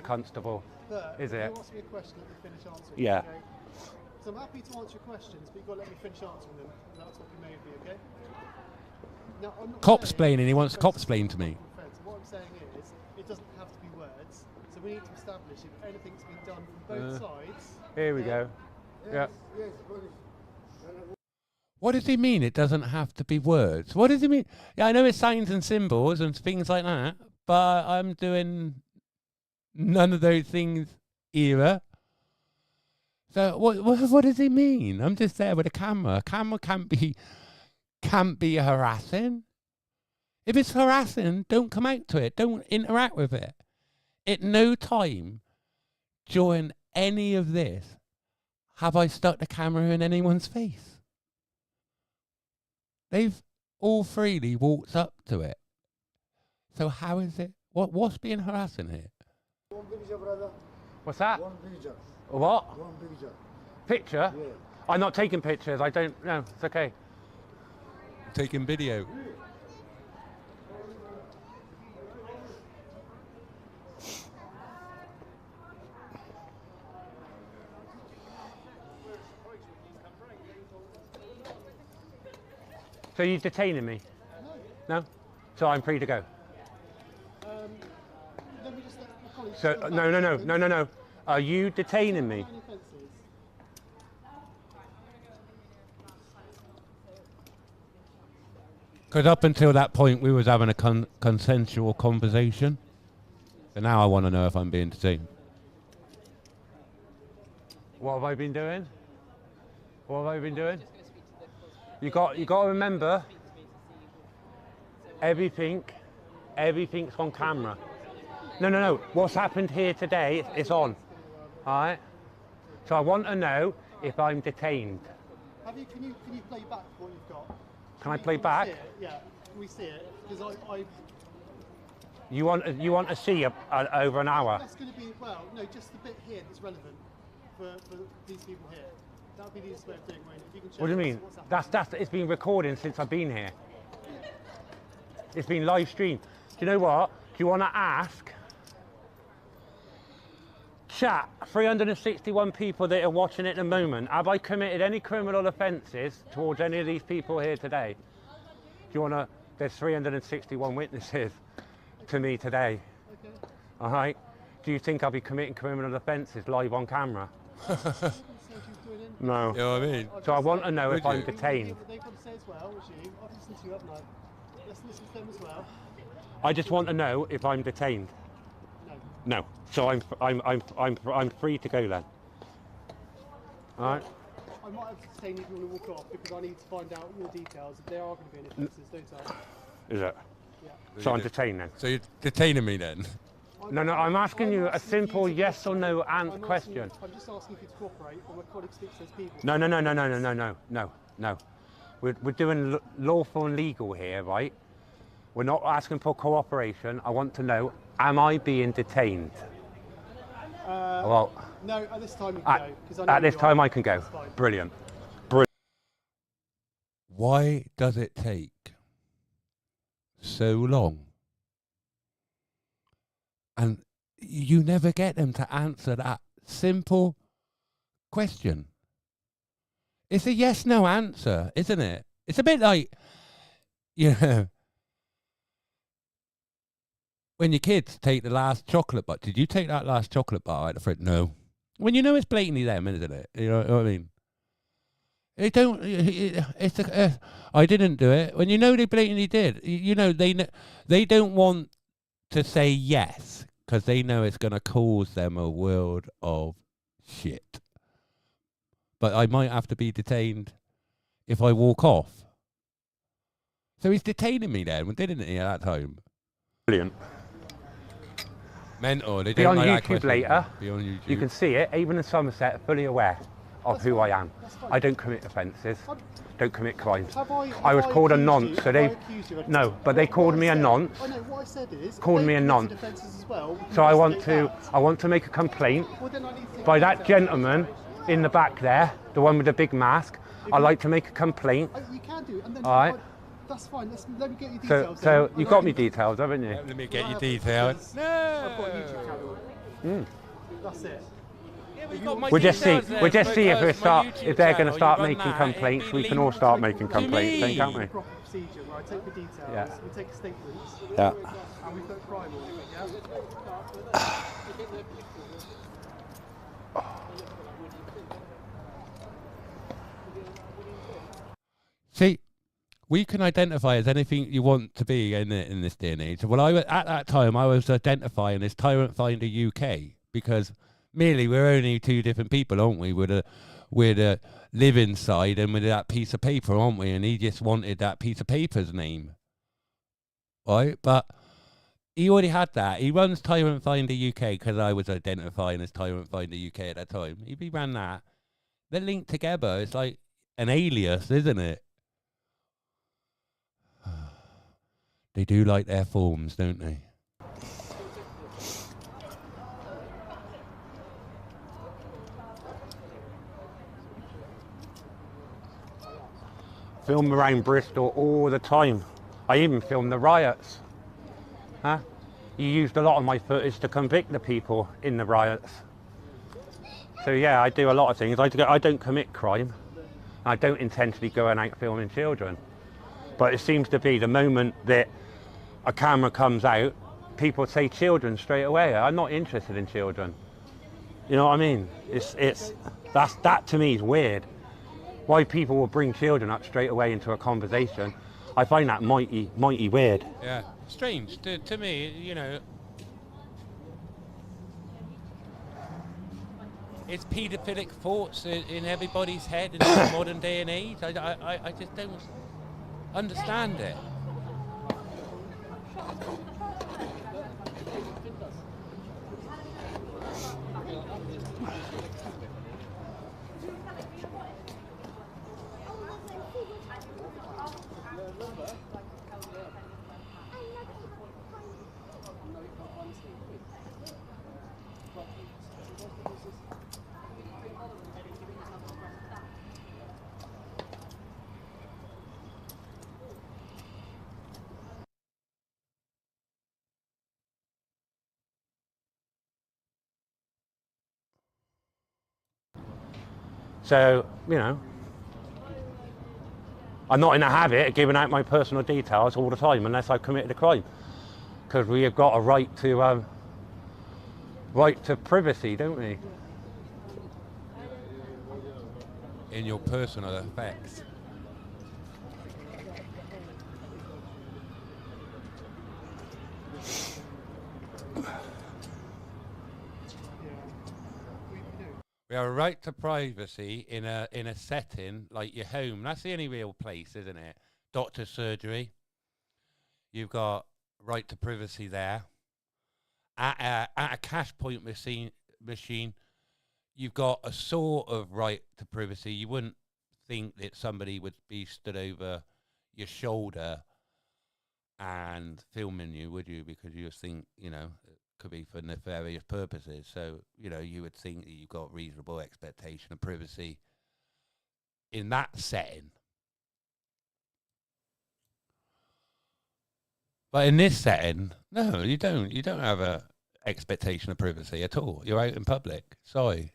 constable. But Is if it? you ask me a question, let me finish answering. Yeah. Okay? So I'm happy to answer your questions, but you've got to let me finish answering them. And that's what you made me, okay? Now, I'm not Cop saying splaining, he wants offence cop is splain to me. offence. What I'm saying is, it doesn't have to be words. So we need to establish if anything's been done from both sides. Here we okay? go. Yeah. What does he mean? It doesn't have to be words. What does he mean? Yeah, I know it's signs and symbols and things like that, but I'm doing none of those things either. So what does he mean? I'm just there with a camera. A camera can't be harassing. If it's harassing, don't come out to it. Don't interact with it. At no time during any of this have I stuck the camera in anyone's face. They've all freely walked up to it. So how is it? What's being harassing here? One picture, brother. What's that? One picture. What? One picture. Picture? Yeah. I'm not taking pictures. I don't. No, it's okay. Taking video. So you're detaining me? No. So I'm free to go. Let me just let my colleagues So go back. no. Are you detaining me? Any offences? Because up until that point, we was having a consensual conversation. And now I want to know if I'm being detained. What have I been doing? What have I been doing? You got to remember, everything's on camera. No. What's happened here today, it's on. All right. So I want to know if I'm detained. Can you play back what you've got? Can I play we back? see it? Yeah, can we see it? Because I You want to see over an hour? that's going to be, well, no, just the bit here that's relevant for these people here. That would be the easiest way of doing it. If you can show What do you us mean? what's happening. That's it's been recording since I've been here. It's been live streamed. Do you know what? Do you want to ask? Chat, 361 people that are watching at the moment, have I committed any criminal offences towards any of these people here today? Do you want to, there's 361 witnesses to me today. Okay. All right? Do you think I'll be committing criminal offences live on camera? No. You know what I mean? So I want to know if Would I'm you? detained. They've got to say as well, as you. I've listened to you, haven't I? Let's listen to them as well. I just want to know if I'm detained. No. No. So I'm free to go then. All right. I might have to detain you if you want to walk off because I need to find out your details if there are going to be any offences, don't I? Is it? Yeah. So I'm detained then. So you're detaining me then? No, I'm asking you a asking simple you to- yes or no I'm asking question. you- I'm just asking if you to cooperate, or my colleague speaks to those people. No. We're doing lawful and legal here, right? We're not asking for cooperation. I want to know, am I being detained? Well, No, at this time you can go. 'Cause I know at this you time are. I can go. That's fine. Brilliant. Why does it take so long? And you never get them to answer that simple question. It's a yes-no answer, isn't it? It's a bit like, you know, when your kids take the last chocolate bar. Did you take that last chocolate bar out of the fridge? No. When you know it's blatantly them, isn't it? You know what I mean? They don't. It's I didn't do it. When you know they blatantly did, you know they don't want to say yes because they know it's going to cause them a world of shit. But I might have to be detained if I walk off. So he's detaining me then, didn't he, at that time? Brilliant. Mental. They Be don't on like that YouTube question. later. Be on YouTube. You can see it, even in Somerset, fully aware of That's who fine. I am. That's fine. I don't commit offences, don't commit crimes. Have I was called a accused nonce, you? so Have they I accused you of no, anything? but they called me a I said- nonce. I know what I said is Called if me they a committed nonce. offences as well, we can So I want investigate to, that. I want to make a complaint Well, then I need to take by the that details. gentleman in the back there, the one with the big mask. I'd like to make a complaint. You can do, and then All right. that's fine. Let me get your So, details. so then, you and got I me can- details, haven't you? Let me get I your have details. because I've got a YouTube channel. That's it. We'll just see. We'll just see if if they're going to start making complaints. We can all start making complaints, then, can't we? Proper procedure where I take the details, Yeah. we take statements, Yeah. and we put crime on it. Yeah. See, we can identify as anything you want to be in this day and age. Well, at that time, I was identifying as Tyrant Finder UK because merely we're only two different people, aren't we? We're the live inside and with that piece of paper, aren't we? And he just wanted that piece of paper's name. right? But he already had that. He runs Tyrant Finder UK because I was identifying as Tyrant Finder UK at that time. If he ran that, they're linked together. It's like an alias, isn't it? They do like their forms, don't they? Film around Bristol all the time. I even filmed the riots. Huh? You used a lot of my footage to convict the people in the riots. So yeah, I do a lot of things. I don't commit crime. I don't intentionally go out filming children. But it seems to be the moment that a camera comes out, people say children straight away. I'm not interested in children. You know what I mean? That to me is weird. Why people will bring children up straight away into a conversation, I find that mighty weird. Yeah, strange to me, you know. It's paedophilic thoughts in everybody's head in this modern day and age. I just don't understand it. So, you know, I'm not in a habit of giving out my personal details all the time unless I've committed a crime. Because we have got a right to privacy, don't we? In your personal effects. We have a right to privacy in a setting like your home. That's the only real place, isn't it? Doctor's surgery. You've got right to privacy there. At a cash point machine, you've got a sort of right to privacy. You wouldn't think that somebody would be stood over your shoulder and filming you, would you? Because you just think, you know, could be for nefarious purposes. So, you know, you would think that you've got reasonable expectation of privacy in that setting. But in this setting, no, you don't. You don't have a expectation of privacy at all. You're out in public. Sorry.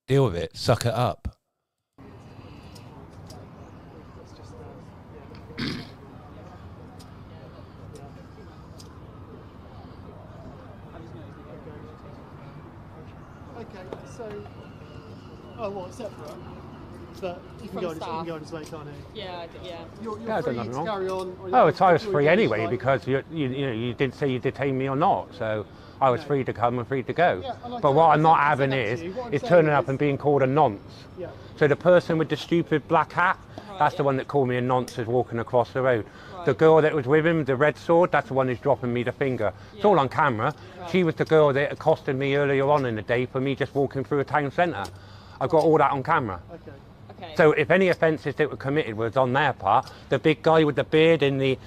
Deal with it. Suck it up. Okay, so separate. But you can go on his way, can't he? Yeah, yeah. You're Yeah, free nothing to wrong. carry on. Oh, I was free anyway because you didn't say you detained me or not, so I was free to come and free to go. Yeah, but what I'm not having is turning up and being called a nonce. Yeah. So the person with the stupid black hat, that's the one that called me a nonce as walking across the road. The girl that was with him, the red sword, that's the one who's dropping me the finger. It's all on camera. She was the girl that accosted me earlier on in the day for me just walking through a town centre. I've got all that on camera. Okay. So if any offences that were committed was on their part, the big guy with the beard in the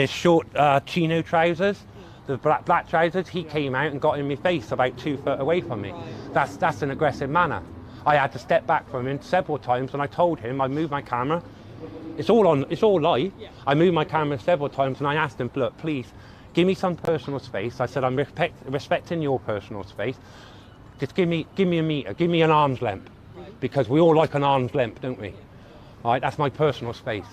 short chino trousers, the black trousers, he came out and got in my face about 2 foot away from me. That's an aggressive manner. I had to step back from him several times, and I told him I moved my camera. It's all live. Yeah. I moved my camera several times, and I asked him, look, please, give me some personal space. I said, I'm respecting your personal space. Just give me a meter, give me an arm's length, because we all like an arm's length, don't we? All right, that's my personal space.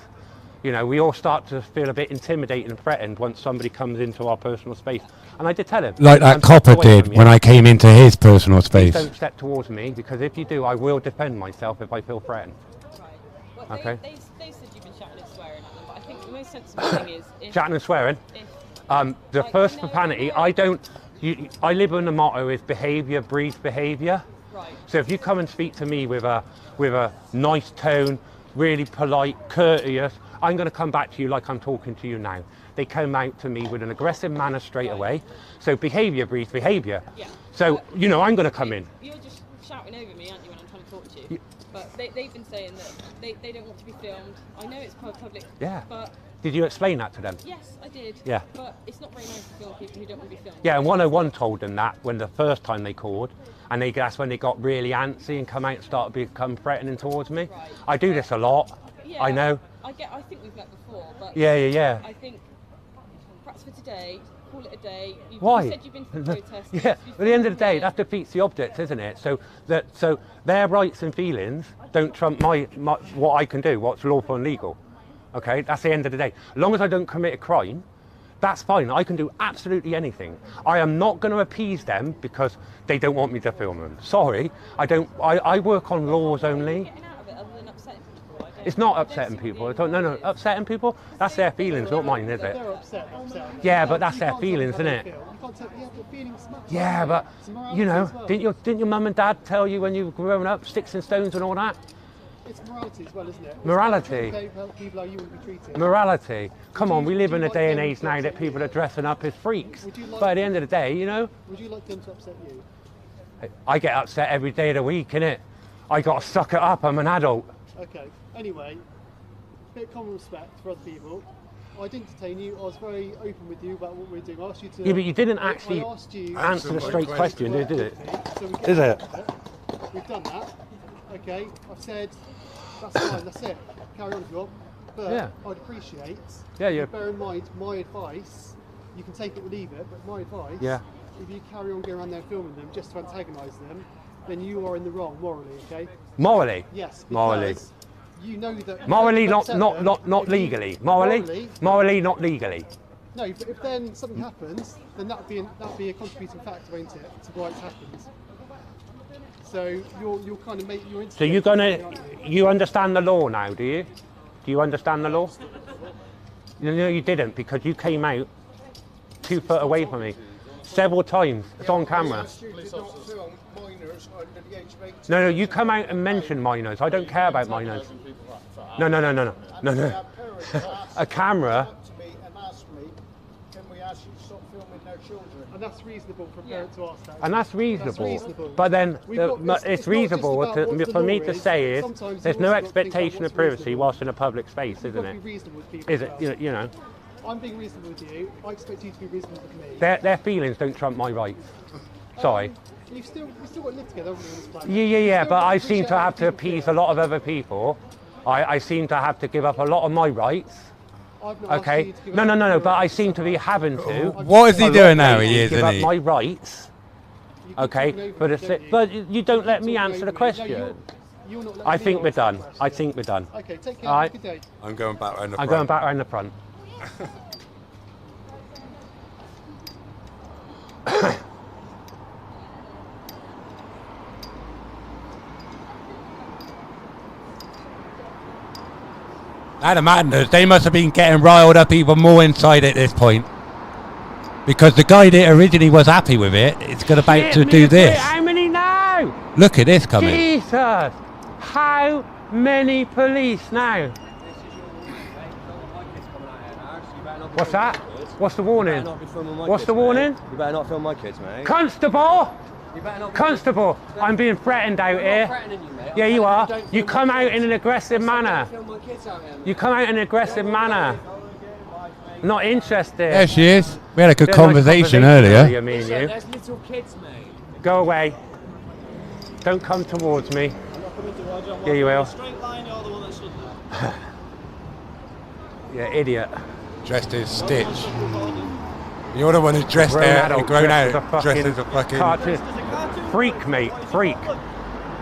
You know, we all start to feel a bit intimidated and threatened once somebody comes into our personal space. And I did tell him. Like that copper did when I came into his personal space. Please don't step towards me, because if you do, I will defend myself if I feel threatened. Right. Well, Okay. They said you've been shouting and swearing at them, but I think the most sensible thing is if, Chatting and swearing. The like, first no, profanity, no. I live on the motto is behaviour breeds behaviour. Right. So if you come and speak to me with a nice tone, really polite, courteous, I'm going to come back to you like I'm talking to you now. they come out to me with an aggressive manner straight away. So behaviour breeds behaviour. Yeah. So, you know, I'm going to come in. You're just shouting over me, aren't you, when I'm trying to talk to you? But they've been saying that they don't want to be filmed. I know it's public, Yeah. but... Did you explain that to them? Yes, I did. Yeah. But it's not very nice to film people who don't want to be filmed. Yeah, and 101 told them that when the first time they called, and that's when they got really antsy and come out and started become threatening towards me. Right. I do this a lot. Yeah, I know. I think we've met before, but... Yeah. I think, perhaps for today, call it a day. Why? You said you've been to the protest. Yeah, at the end of the day, that defeats the object, isn't it? So their rights and feelings don't trump my what I can do, what's lawful and legal. Okay, that's the end of the day. As long as I don't commit a crime, that's fine. I can do absolutely anything. I am not going to appease them because they don't want me to film them. Sorry, I don't. I work on laws only. Getting out of it other than upsetting people. It's not upsetting people. No, upsetting people. That's their feelings, not mine, is it? They're upset. Yeah, but that's their feelings, isn't it? Yeah, but you know, didn't your mum and dad tell you when you were growing up, sticks and stones and all that? It's morality as well, isn't it? Morality. People how you would be treated. Morality. Come on, we live in a day and age now that people are dressing up as freaks. But at the end of the day, you know, Would you like them to upset you? I get upset every day of the week, innit? I got to suck it up. I'm an adult. Okay. Anyway, bit of common respect for other people. I didn't detain you. I was very open with you about what we're doing. I asked you to. Yeah, but you didn't actually I asked you answer the straight question, did it? So we get Is it? We've done that. Okay. I've said that's fine. That's it. Carry on if you want. But Yeah. I'd appreciate. Yeah, yeah. Bear in mind my advice. You can take it or leave it, but my advice. Yeah. If you carry on going around there filming them just to antagonise them, then you are in the wrong morally. Okay. Morally. Yes. Morally. because You know that. Morally, not upset them. not legally. Morally, not legally. No, but if then something happens, then that'd be a contributing factor, ain't it, to why it's happened. So you'll kind of make your. So you understand the law now, do you? Do you understand the law? No, you didn't, because you came out 2 foot away from me several times. It's on camera. No, you come out and mention minors. I don't care about minors. No. A camera. And that's reasonable for a parent to ask that. And that's reasonable. But then it's reasonable for me to say is there's no expectation of privacy whilst in a public space, isn't it? Is it? You know. I'm being reasonable with you. I expect you to be reasonable with me. Their feelings don't trump my rights. Sorry. We've still got to live together, haven't we, on this planet? Yeah, but I seem appreciate to have to other people appease a feel. lot of other people. I seem to have to give up a lot of my rights. I've not asked Okay. you to give No, up your but I rights. seem to be having to. What is he a lot doing now? lately, He is, give isn't up he? my rights. You keep Okay, talking over for me, the don't you? but you don't let keep me talking answer the over me. No, question. you're not letting I me think we're answer the done. question. I think we're done. Okay, take care. All Have a right. good day. I'm going back around the I'm front. going back around the front. Out of madness, they must have been getting riled up even more inside at this point. Because the guy that originally was happy with it is about to do this. How many now? Look at this coming. Jesus! How many police now? What's that? What's the warning? What's the warning? You better not film my kids, mate. Constable! You better not. Constable! I'm being threatened out here. Threatening you, mate. Yeah, you are. You come out in an aggressive manner. Film my kids out here. You come out in an aggressive manner. Not interested. There she is. We had a good We had a nice conversation earlier. me and you. There's little kids, mate. Go away. Don't come towards me. I'm not coming towards you. I'm Yeah, you will. Straight line, you're the one that stood there. Yeah, idiot. Dressed as Stitch. You're the one who's dressed there and grown out. Dressed as a fucking... cartoon. Freak, mate. Freak.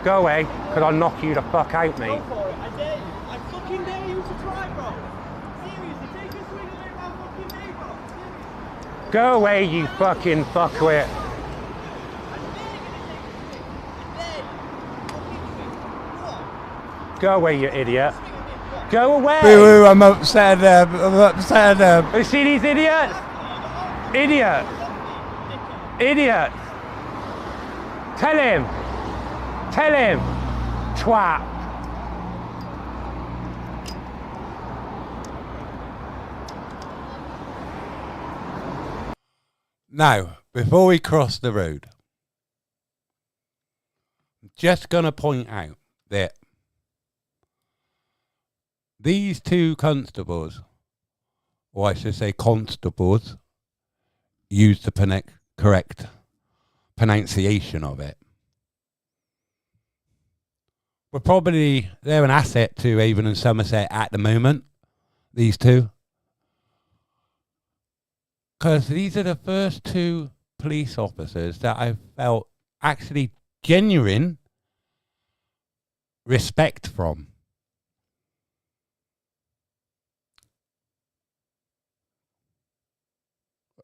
Go away, because I'll knock you the fuck out, mate. Go for it. I dare you. I fucking dare you to try, bro. Seriously, take a swing of it around fucking me, bro. Seriously. Go away, you fucking fuckwit. Go away, you idiot. Go away. Boo, I'm upset at them. I'm upset at them. You see these idiots? Idiot. Idiot. Tell him. Tell him. Twat. Now, before we cross the road, I'm just going to point out that these two constables, or I should say constables, used the correct pronunciation of it. They're an asset to Avon and Somerset at the moment, these two. Because these are the first two police officers that I felt actually genuine respect from.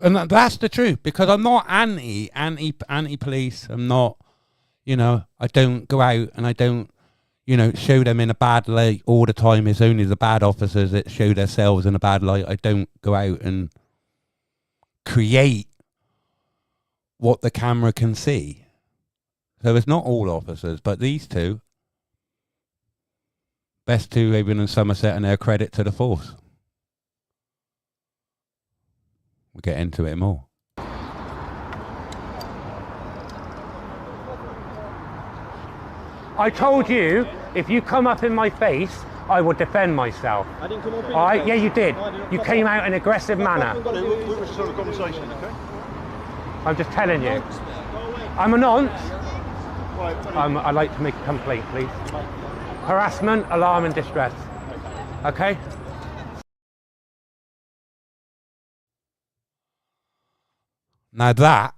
And that's the truth, because I'm not anti-police. I'm not, I don't go out and I don't, show them in a bad light all the time. It's only the bad officers that show themselves in a bad light. I don't go out and create what the camera can see. So it's not all officers, but these two, best two, Avon and Somerset, and their credit to the force. We'll get into it more. I told you, if you come up in my face, I will defend myself. I didn't come up in All right? your face. Yeah, you did. No, I didn't. You came out in an aggressive manner. We were just having a conversation, okay? I'm just telling you. Go away. I'm a nonce. Right, I'd like to make a complaint, please. Harassment, alarm and distress. Okay? Now that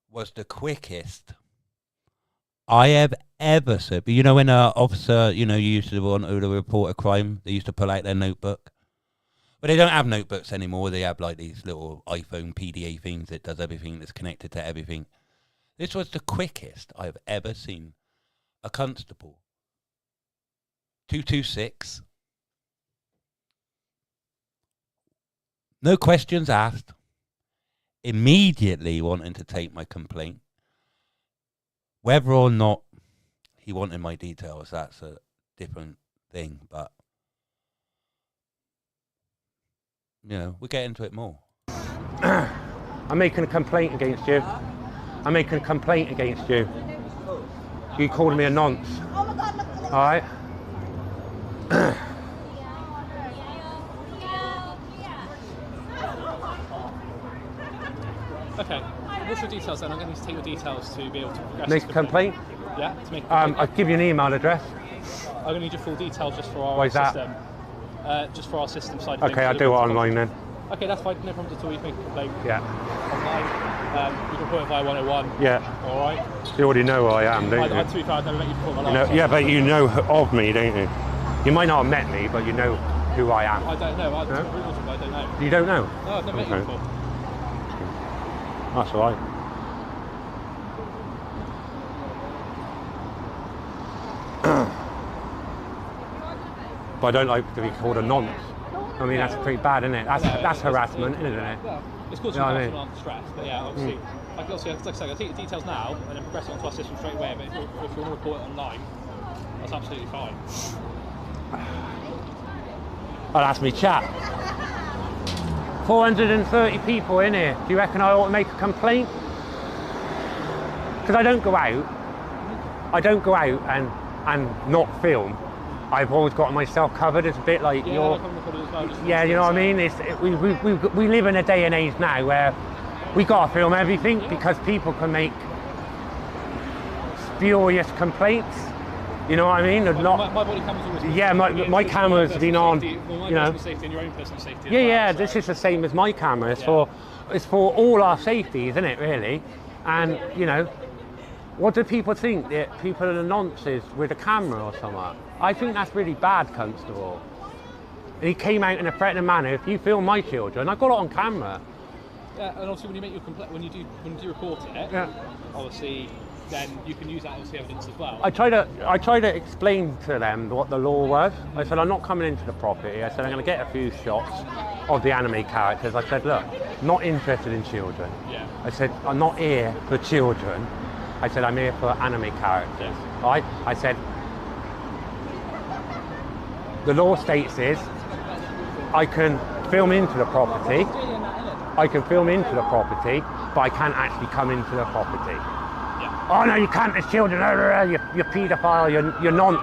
was the quickest I have ever said. But when an officer, you used to want to report a crime, they used to pull out their notebook. But they don't have notebooks anymore. They have like these little iPhone PDA things that does everything, that's connected to everything. This was the quickest I've ever seen a constable. 226. No questions asked. Immediately wanting to take my complaint. Whether or not he wanted my details, that's a different thing. But, we'll get into it more. I'm making a complaint against you. I'm making a complaint against you. You called me a nonce. All right? Okay, what's your details then? I'm going to need to take your details to be able to progress. Make a complaint? Yeah, to make a complaint. I'll give you an email address. I'm going to need your full details just for our Why is that? system. Just for our system side. Okay, I'll do it online then. Okay, that's fine. No problems at all. You can make a complaint Yeah. online. You can report it via 101. Yeah. All right. You already know who I am, don't To you? be fair, I've never met you before in my life. Yeah, but you know of me, don't you? You might not have met me, but you know who I am. I don't know. I No? don't know. You don't know? No, I've never met you Okay. before. That's all right. But I don't like to be called a nonce. I mean, that's pretty bad, isn't it? That's harassment, isn't it? Well, it's causing harassment and stress, but yeah, obviously, like I said, I'll take your details now and then progress it onto our system straight away. But if you want to report it online, that's absolutely fine. Oh, that's me chat. 430 people in here. Do you reckon I ought to make a complaint? Because I don't go out. And not film. I've always got myself covered. It's a bit like you're. Yeah, you know what I mean. We live in a day and age now where we gotta film everything because people can make spurious complaints. You know what I mean? My body camera's always. Yeah, my camera's been on. Safety, You know. safety and your own personal safety. Yeah. This is the same as my camera. It's for all our safety, isn't it? Really, and what do people think? That people are nonces with a camera or something? I think that's really bad, Constable. And he came out in a threatening manner. If you film my children, I got it on camera. Yeah, and obviously when you make your complaint, when you do report it, obviously then you can use that as evidence as well. I try to explain to them what the law was. I said, I'm not coming into the property. I said, I'm going to get a few shots of the anime characters. I said, look, not interested in children. Yeah. I said, I'm not here for children. I said, I'm here for anime characters. Right? I said, the law states is I can film into the property. I can film into the property, but I can't actually come into the property. Yeah. Oh no, you can't, there's children, you're paedophile, you're nonce.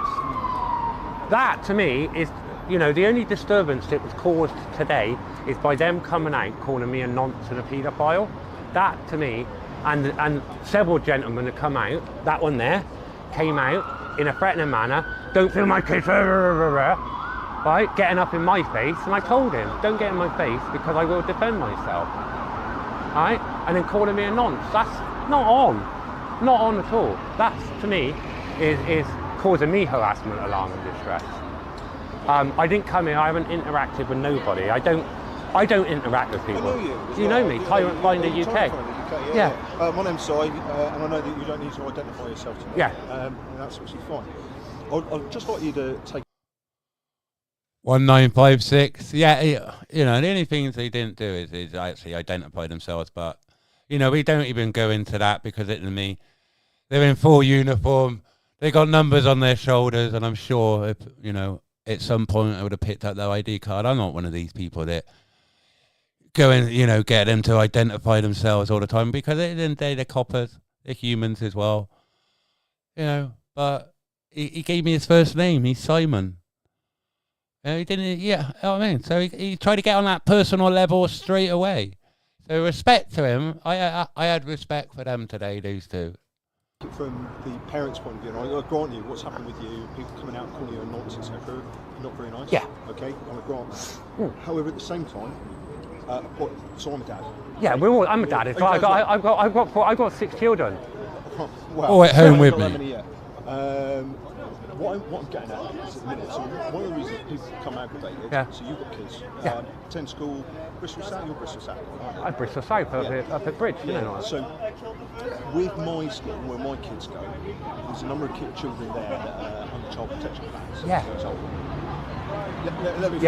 That to me is, you know, the only disturbance that was caused today is by them coming out calling me a nonce and a paedophile. That to me, and several gentlemen have come out, that one there, came out in a threatening manner, don't film my kids, right, getting up in my face, and I told him, don't get in my face because I will defend myself, right, and then calling me a nonce. That's not on at all. That's, to me, is causing me harassment, alarm and distress. I didn't come here, I haven't interacted with nobody. I don't interact with people. I know you. You know me, Tyrant Finder UK. Yeah. My name's Si, and I know that you don't need to identify yourself to me. Yeah. And that's absolutely fine. I'd just like you to take 1956. Yeah, you know, the only things they didn't do is actually identify themselves, but, you know, we don't even go into that because it to me, they're in full uniform, they got numbers on their shoulders, and I'm sure, if, you know, at some point I would have picked up their ID card. I'm not one of these people that go and, you know, get them to identify themselves all the time, because at the end of the day, they're coppers, they're humans as well, you know, but he gave me his first name, he's Simon. He didn't, yeah, you know what I mean? So he tried to get on that personal level straight away. So respect to him. I had respect for them today, these two. from the parents' point of view, and I grant you, what's happened with you, people coming out and calling you a nonce, etc., not very nice. Yeah. Okay, I grant that. However, at the same time, so I'm a dad. Yeah, I'm a dad. So I've got 6 children. Well, all at home with me. What I'm getting at is at the minute, so one of the reasons people become aggravated, so you've got kids, attend school, Bristol South, you're Bristol South, aren't you? I'm Bristol South, up at Bridge, you know. So with my school, where my kids go, there's a number of children there that are under child protection plans. Yeah. For example. Let me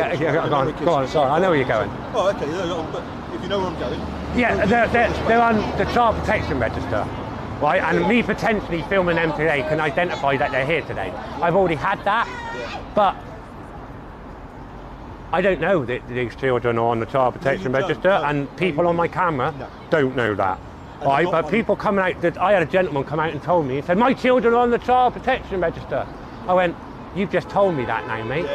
Go on, sorry, I know where you're going. Oh, okay, but if you know where I'm going. Yeah, they're on the child protection register. Right, and me potentially filming them today can identify that they're here today. I've already had that, but I don't know that these children are on the child protection register, and people on my camera don't know that. Right, but people coming out, I had a gentleman come out and told me, he said, my children are on the child protection register. I went, you've just told me that now, mate.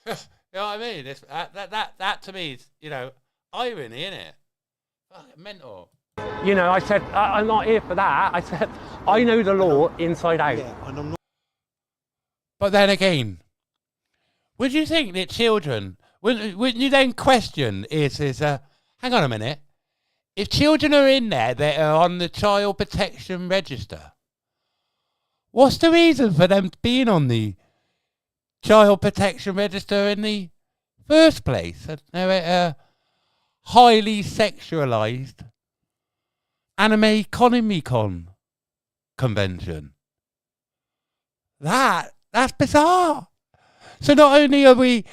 You know what I mean? That to me is, you know, irony, innit? Fucking mental. You know, I said, I'm not here for that. I said, I know the law inside out. Yeah, and I'm not. But then again, would you think that children, wouldn't you then question hang on a minute, if children are in there that are on the child protection register, what's the reason for them being on the child protection register in the first place? They're highly sexualized anime ComicCon convention. That's bizarre. So not only are we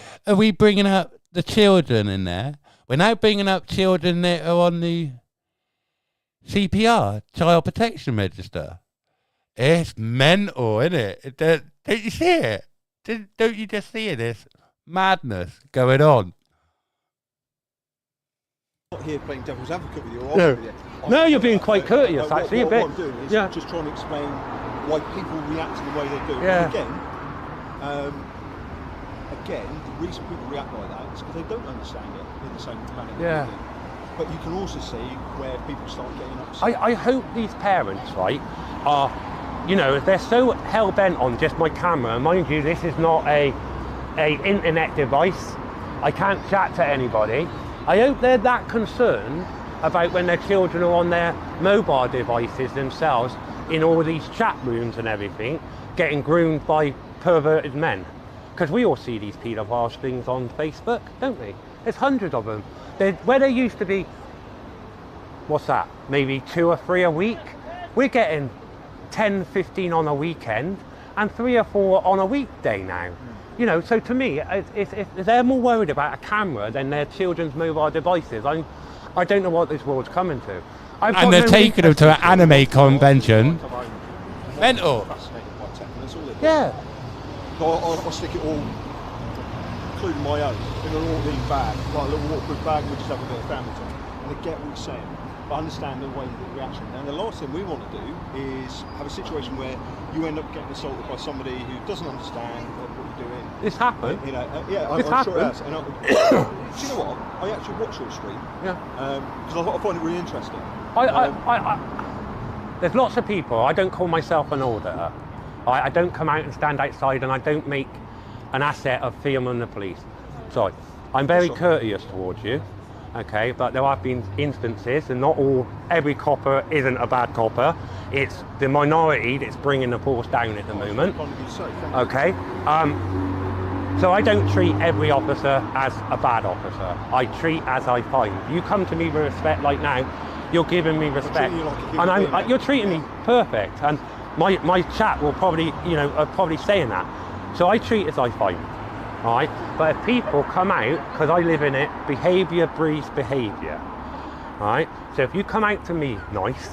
bringing up the children in there, we're now bringing up children that are on the CPR, Child Protection Register. It's mental, isn't it? Don't you see it? Don't you just see this madness going on? I'm not here playing devil's advocate with you or arguing with you. No, you're being quite courteous, actually, a bit. What I'm doing is just trying to explain why people react in the way they do. Yeah. And again, the reason people react like that is because they don't understand it in the same manner. Yeah. But you can also see where people start getting upset. I hope these parents, right, are, you know, if they're so hell-bent on just my camera, and mind you, this is not a internet device, I can't chat to anybody. I hope they're that concerned about when their children are on their mobile devices themselves in all these chat rooms and everything, getting groomed by perverted men. Because we all see these paedophile things on Facebook, don't we? There's hundreds of them. Where there used to be, what's that, maybe 2 or 3 a week, we're getting 10, 15 on a weekend and 3 or 4 on a weekday now. You know, so to me, if they're more worried about a camera than their children's mobile devices, I don't know what this world's coming to. And they're taking them to an anime convention. Mental. Yeah. I'll stick it all, including my own, in an orderly bag, like a little waterproof bag, we just have a bit of family time. and they get what you're saying, but understand the way the reaction. And the last thing we want to do is have a situation where you end up getting assaulted by somebody who doesn't understand what you're doing. This happened. You know, yeah, I'm sure it has. And do you know what? I actually watch your stream. Yeah. Because I find it really interesting. There's lots of people. I don't call myself an auditor. I don't come out and stand outside, and I don't make an asset of filming the police. Sorry, I'm very courteous towards you. Okay, but there have been instances, and not every copper isn't a bad copper. It's the minority that's bringing the force down at the moment. Okay, so I don't treat every officer as a bad officer. I treat as I find. You come to me with respect like now, you're giving me respect, and you're treating me perfect. And my chat will probably, are probably saying that. So I treat as I find. All right, but if people come out, because I live in it, behaviour breeds behaviour. All right, so if you come out to me nice,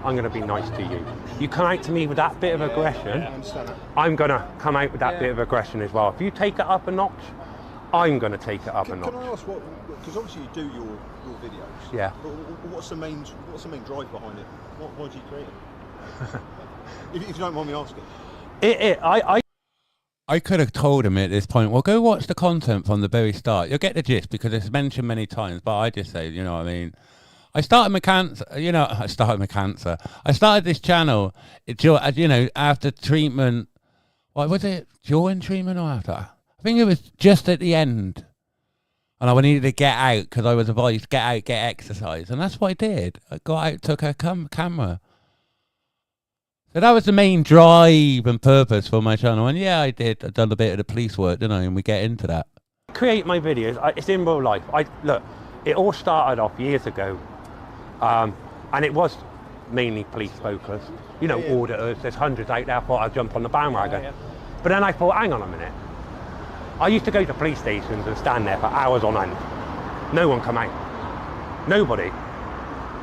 I'm going to be nice to you. You come out to me with that bit of aggression, I'm going to come out with that bit of aggression as well. If you take it up a notch, I'm going to take it up a notch. Can I ask because obviously you do your videos. Yeah. But what's the main drive behind it? Why do you create it? if you don't mind me asking. I could have told him at this point, well, go watch the content from the very start. You'll get the gist because it's mentioned many times, but I just say, you know what I mean? I started my cancer. I started this channel, after treatment. What was it? During treatment or after? I think it was just at the end. And I needed to get out because I was advised, get out, get exercise. And that's what I did. I got out, took a camera. So that was the main drive and purpose for my channel. And yeah, I did. I've done a bit of the police work, didn't I? And we get into that. Create my videos. It's in real life. Look, it all started off years ago. And it was mainly police focused. Auditors, there's hundreds out there. I thought I'd jump on the bandwagon. But then I thought, hang on a minute. I used to go to police stations and stand there for hours on end. No one come out. Nobody.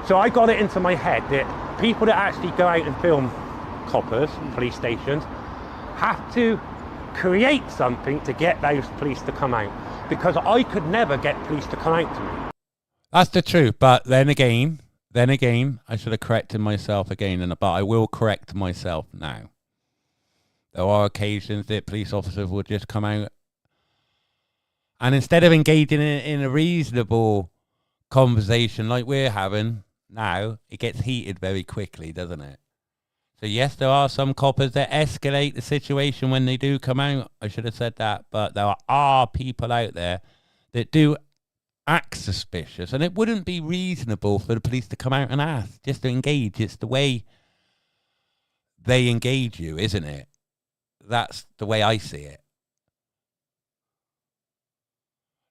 So I got it into my head that people that actually go out and film coppers, police stations, have to create something to get those police to come out, because I could never get police to come out to me. That's the truth, but then again, I should have corrected myself again, but I will correct myself now. There are occasions that police officers will just come out, and instead of engaging in a reasonable conversation like we're having now, it gets heated very quickly, doesn't it? So yes, there are some coppers that escalate the situation when they do come out. I should have said that. But there are people out there that do act suspicious. And it wouldn't be reasonable for the police to come out and ask, just to engage. It's the way they engage you, isn't it? That's the way I see it.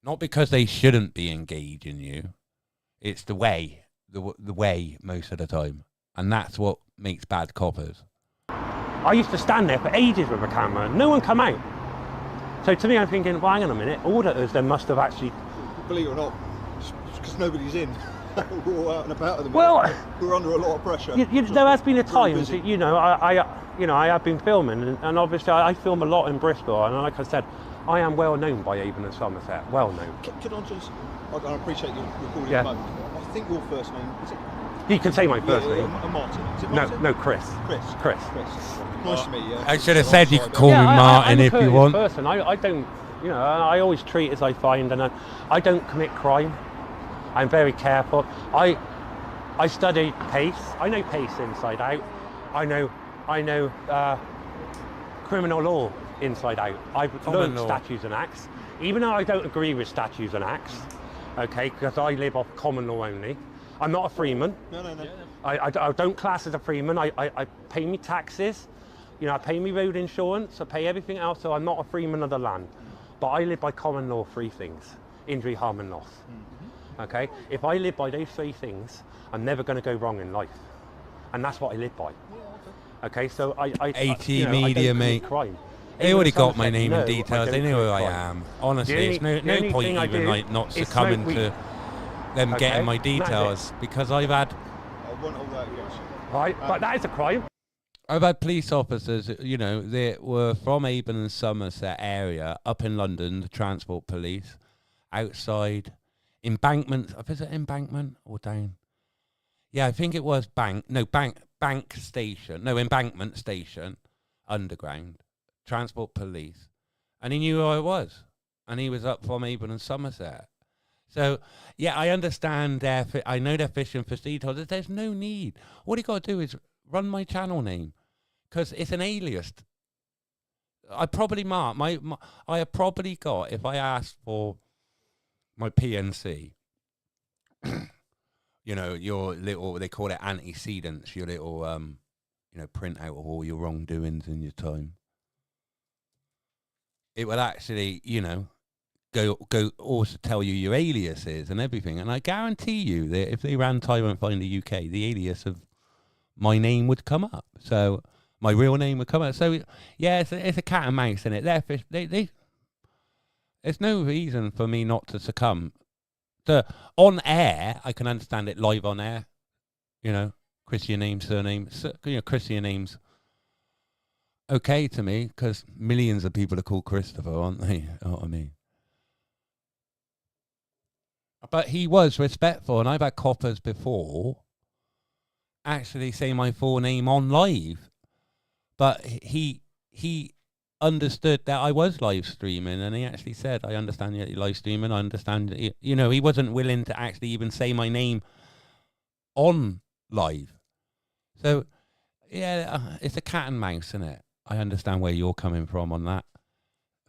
Not because they shouldn't be engaging you. It's the way most of the time. And that's what makes bad coppers. I used to stand there for ages with a camera and no one come out. So to me, I'm thinking, well, hang on a minute, auditors then must have actually... Believe it or not, because nobody's in. We're all out and about at the moment. Well, we're under a lot of pressure. There has been a time, I have been filming, and obviously I film a lot in Bristol, and like I said, I am well known by Avon and Somerset, well known. Can I just, I appreciate you recording at the moment. I think your first name, is it? You can say my first name. Martin. Is it Martin? No, Chris. Chris. Nice to meet you. I should have said you could call me Martin if you want. Person. I don't, I always treat as I find, and I don't commit crime. I'm very careful. I study pace. I know pace inside out. I know criminal law inside out. I've learned statutes and acts, even though I don't agree with statutes and acts. Okay, because I live off common law only. I'm not a freeman. No. I don't class as a freeman. I pay me taxes. I pay me road insurance. I pay everything else. So I'm not a freeman of the land. But I live by common law 3 things: injury, harm, and loss. Okay. If I live by those 3 things, I'm never going to go wrong in life, and that's what I live by. Okay. So I media, mate. Crime. They already got my name and details. They know who I am. Honestly, it's no point even not succumbing to them getting my details, because I've had... I want all that, yes. Right, but that is a crime. I've had police officers, that were from Avon and Somerset area, up in London, the transport police, outside Embankment. Was it Embankment or down? Yeah, I think it was Bank Station. No, Embankment Station, underground, Transport Police. And he knew who I was. And he was up from Avon and Somerset. So, yeah, I understand I know they're fishing for details. There's no need. All you got to do is run my channel name. Because it's an alias. I probably I have probably got, if I asked for my PNC, you know, your little, they call it antecedents, your little, you know, print out of all your wrongdoings in your time. It will actually, you know, go also tell you your aliases and everything. And I guarantee you that if they ran Tyrant Finder UK, the alias of my name would come up. So my real name would come up. So yeah, it's a cat and mouse in it. There's no reason for me not to succumb. On air, I can understand it live on air. You know, Christian name, surname. You know, Christian names. Okay to me, because millions of people are called Christopher, aren't they? You know what I mean? But he was respectful, and I've had coppers before actually say my full name on live. But he understood that I was live streaming, and he actually said, I understand you're live streaming, I understand. You know, he wasn't willing to actually even say my name on live. So, yeah, it's a cat and mouse, isn't it? I understand where you're coming from on that.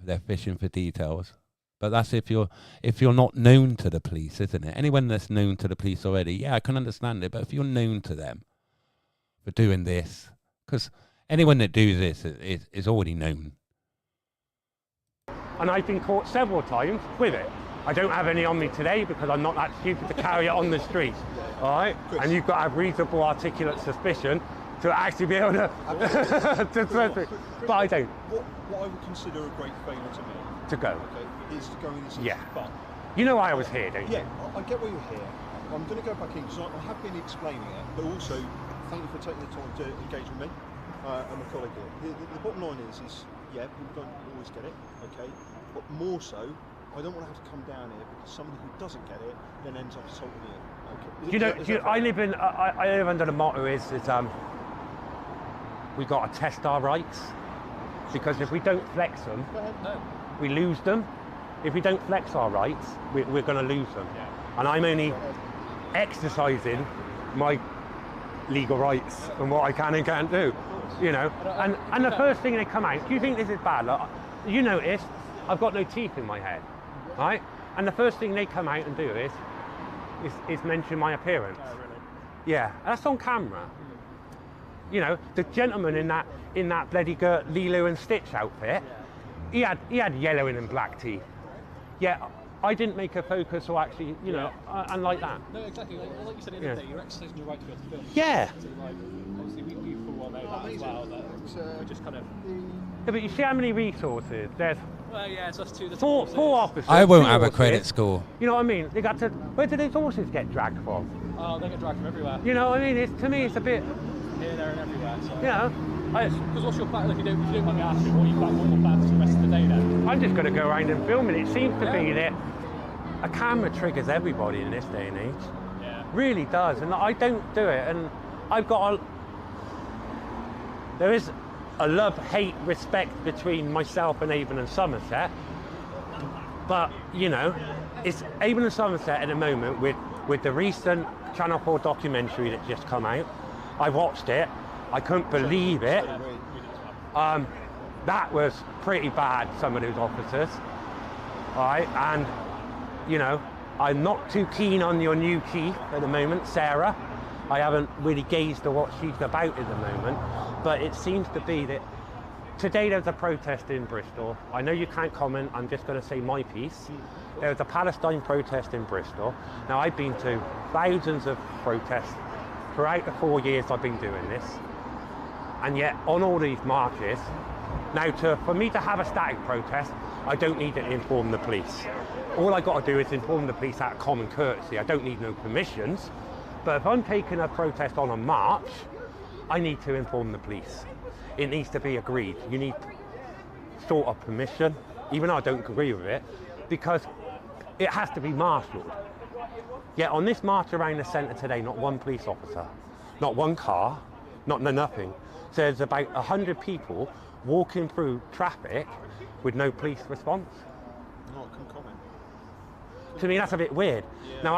They're fishing for details. But that's if you're not known to the police, isn't it? Anyone that's known to the police already, yeah, I can understand it. But if you're known to them for doing this, because anyone that does this is already known. And I've been caught several times with it. I don't have any on me today because I'm not that stupid to carry it on the street. All right? And you've got to have reasonable articulate suspicion to actually be able to... But I don't. What I would consider a great favour to me... To go. Okay, is to go in and say, yeah. But you know why I was here, don't you? Yeah, I get why you're here. I'm going to go back in because I have been explaining it, but also thank you for taking the time to engage with me and my colleague here. The bottom line is yeah, people don't always get it, okay? But more so, I don't want to have to come down here because somebody who doesn't get it then ends up assaulting you. Okay. I live under the motto is we got to test our rights, because if we don't flex them, we lose them. If we don't flex our rights, we're going to lose them. Yeah. And I'm only exercising my legal rights and what I can and can't do. You know, and the first thing they come out, do you think this is bad? Like, you notice I've got no teeth in my head, right? And the first thing they come out and do is mention my appearance. Oh, really? Yeah, that's on camera. You know, the gentleman in that bloody Lilo and Stitch outfit, he had yellow and black teeth. Yeah, I didn't make a focus or actually, you know, and like that. No, exactly. Like you said the other day, you're exercising your right to be able to film. Yeah. So, like, obviously, we full well know that as well. That we just kind of. Yeah, but you see how many resources there's. Well, yeah, it's us two. Four officers. I won't have a credit score. You know what I mean? They got to. Where do those horses get dragged from? Oh, they get dragged from everywhere. You know what I mean? To me, it's a bit. Here, there, and everywhere. So. You know. Because what's your plan? If you don't mind me asking, what are your plans for the rest of the day then? I'm just going to go around and film it. It seems to be that a camera triggers everybody in this day and age. Yeah. Really does, and I don't do it. And I've got there is a love-hate respect between myself and Avon and Somerset, but you know, it's Avon and Somerset at the moment with the recent Channel 4 documentary that just come out. I watched it. I couldn't believe it. That was pretty bad, some of those officers. All right, and you know, I'm not too keen on your new chief at the moment, Sarah. I haven't really gazed at what she's about at the moment, but it seems to be that today there's a protest in Bristol. I know you can't comment, I'm just going to say my piece. There was a Palestine protest in Bristol. Now, I've been to thousands of protests throughout the 4 years I've been doing this. And yet, on all these marches, now for me to have a static protest, I don't need to inform the police. All I got to do is inform the police out of common courtesy. I don't need no permissions. But if I'm taking a protest on a march, I need to inform the police. It needs to be agreed. You need sort of permission, even though I don't agree with it, because it has to be marshalled. Yet on this march around the centre today, not one police officer, not one car, nothing. So there's about 100 people walking through traffic with no police response. No, I couldn't comment. To me, that's a bit weird. Yeah. Now,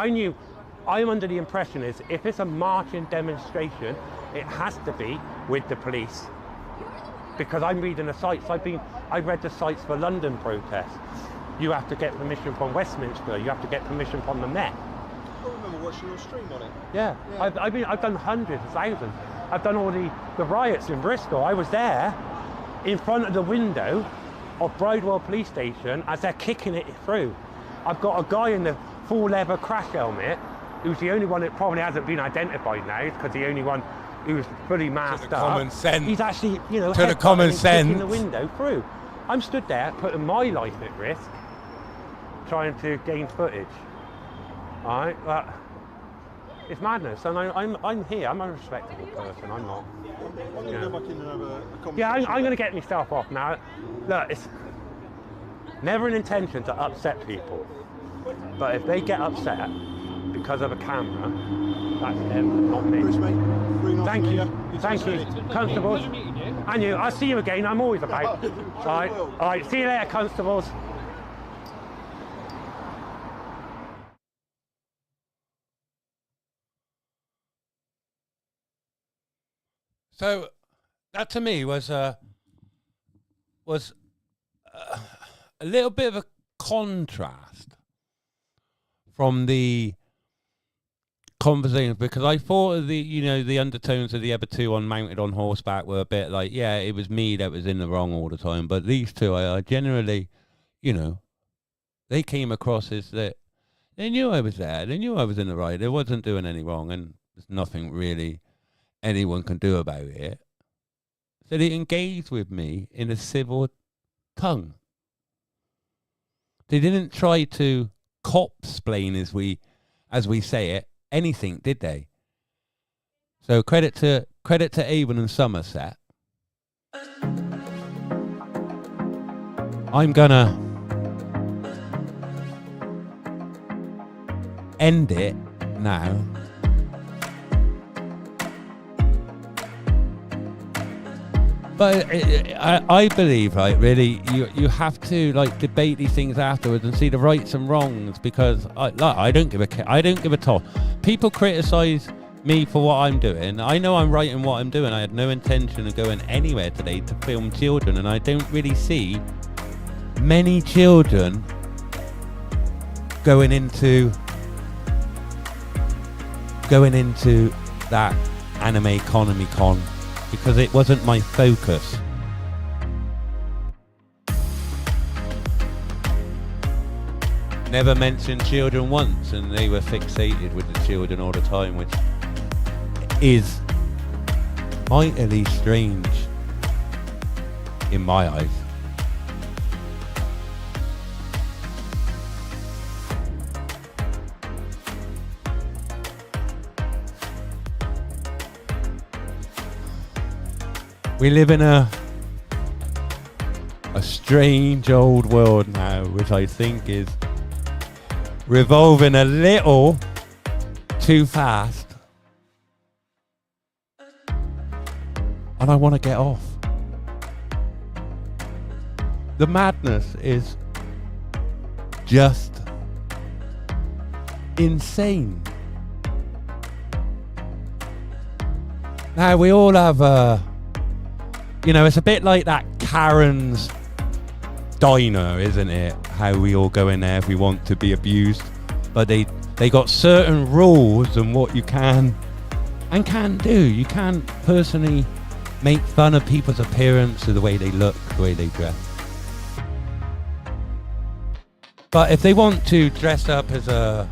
I'm under the impression is if it's a marching demonstration, it has to be with the police. Because I'm reading the sites. I read the sites for London protests. You have to get permission from Westminster. You have to get permission from the Met. I remember watching your stream on it. Yeah. I've done hundreds of thousands. I've done all the riots in Bristol. I was there in front of the window of Bridewell Police Station as they're kicking it through. I've got a guy in the full leather crash helmet who's the only one that probably hasn't been identified now because the only one who's fully masked up. Common sense. He's actually, To the common sense. kicking the window through. I'm stood there putting my life at risk trying to gain footage. All right, but it's madness, and I'm here. I'm a respectable person. I'm not. I'm going to go back in and have a conversation. Yeah, I'm going to get myself off now. Look, it's never an intention to upset people, but if they get upset because of a camera, that's them, not me. Chris, mate, really nice Thank to you, meet you. thank you, constables. And you, I'll see you again. I'm always about. All right, see you later, constables. So that to me was a little bit of a contrast from the conversation, because I thought of the undertones of the other two on Mounted on Horseback were a bit like, yeah, it was me that was in the wrong all the time, but these two I generally, they came across as that they knew I was there, they knew I was in the right, they wasn't doing any wrong, and there's nothing really anyone can do about it. So they engaged with me in a civil tongue. They didn't try to cop-splain, as we say it, anything, did they? So credit to Avon and Somerset. I'm gonna end it now. But I believe, right, really, you have to debate these things afterwards and see the rights and wrongs, because I don't give a toss. People criticise me for what I'm doing. I know I'm right in what I'm doing. I had no intention of going anywhere today to film children, and I don't really see many children going into that anime ComicCon, because it wasn't my focus. Never mentioned children once, and they were fixated with the children all the time, which is mightily strange in my eyes. We live in a strange old world now, which I think is revolving a little too fast. And I want to get off. The madness is just insane. Now, we all have it's a bit like that Karen's diner, isn't it? How we all go in there if we want to be abused. But they got certain rules on what you can and can't do. You can't personally make fun of people's appearance or the way they look, the way they dress. But if they want to dress up as a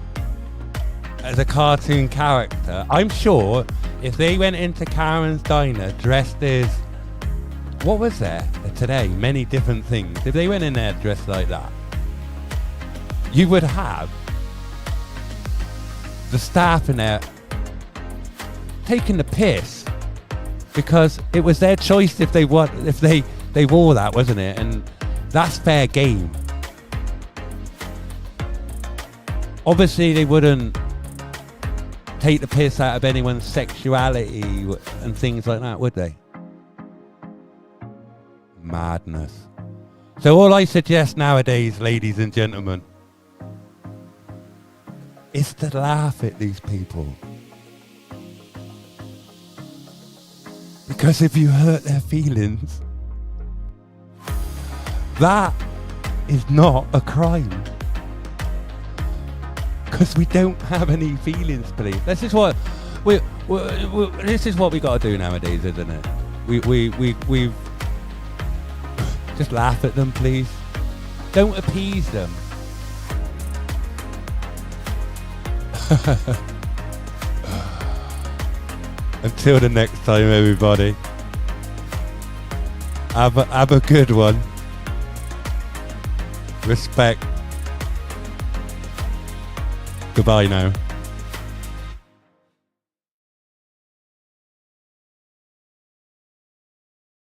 cartoon character, I'm sure if they went into Karen's diner dressed as, what was there today? Many different things. If they went in there dressed like that, you would have the staff in there taking the piss, because it was their choice if they wore that, wasn't it? And that's fair game. Obviously, they wouldn't take the piss out of anyone's sexuality and things like that, would they? Madness. So all I suggest nowadays, ladies and gentlemen, is to laugh at these people. Because if you hurt their feelings, that is not a crime. Because we don't have any feelings, please. This is what we got to do nowadays, isn't it? We've just laugh at them, please. Don't appease them. Until the next time, everybody. Have a good one. Respect. Goodbye now.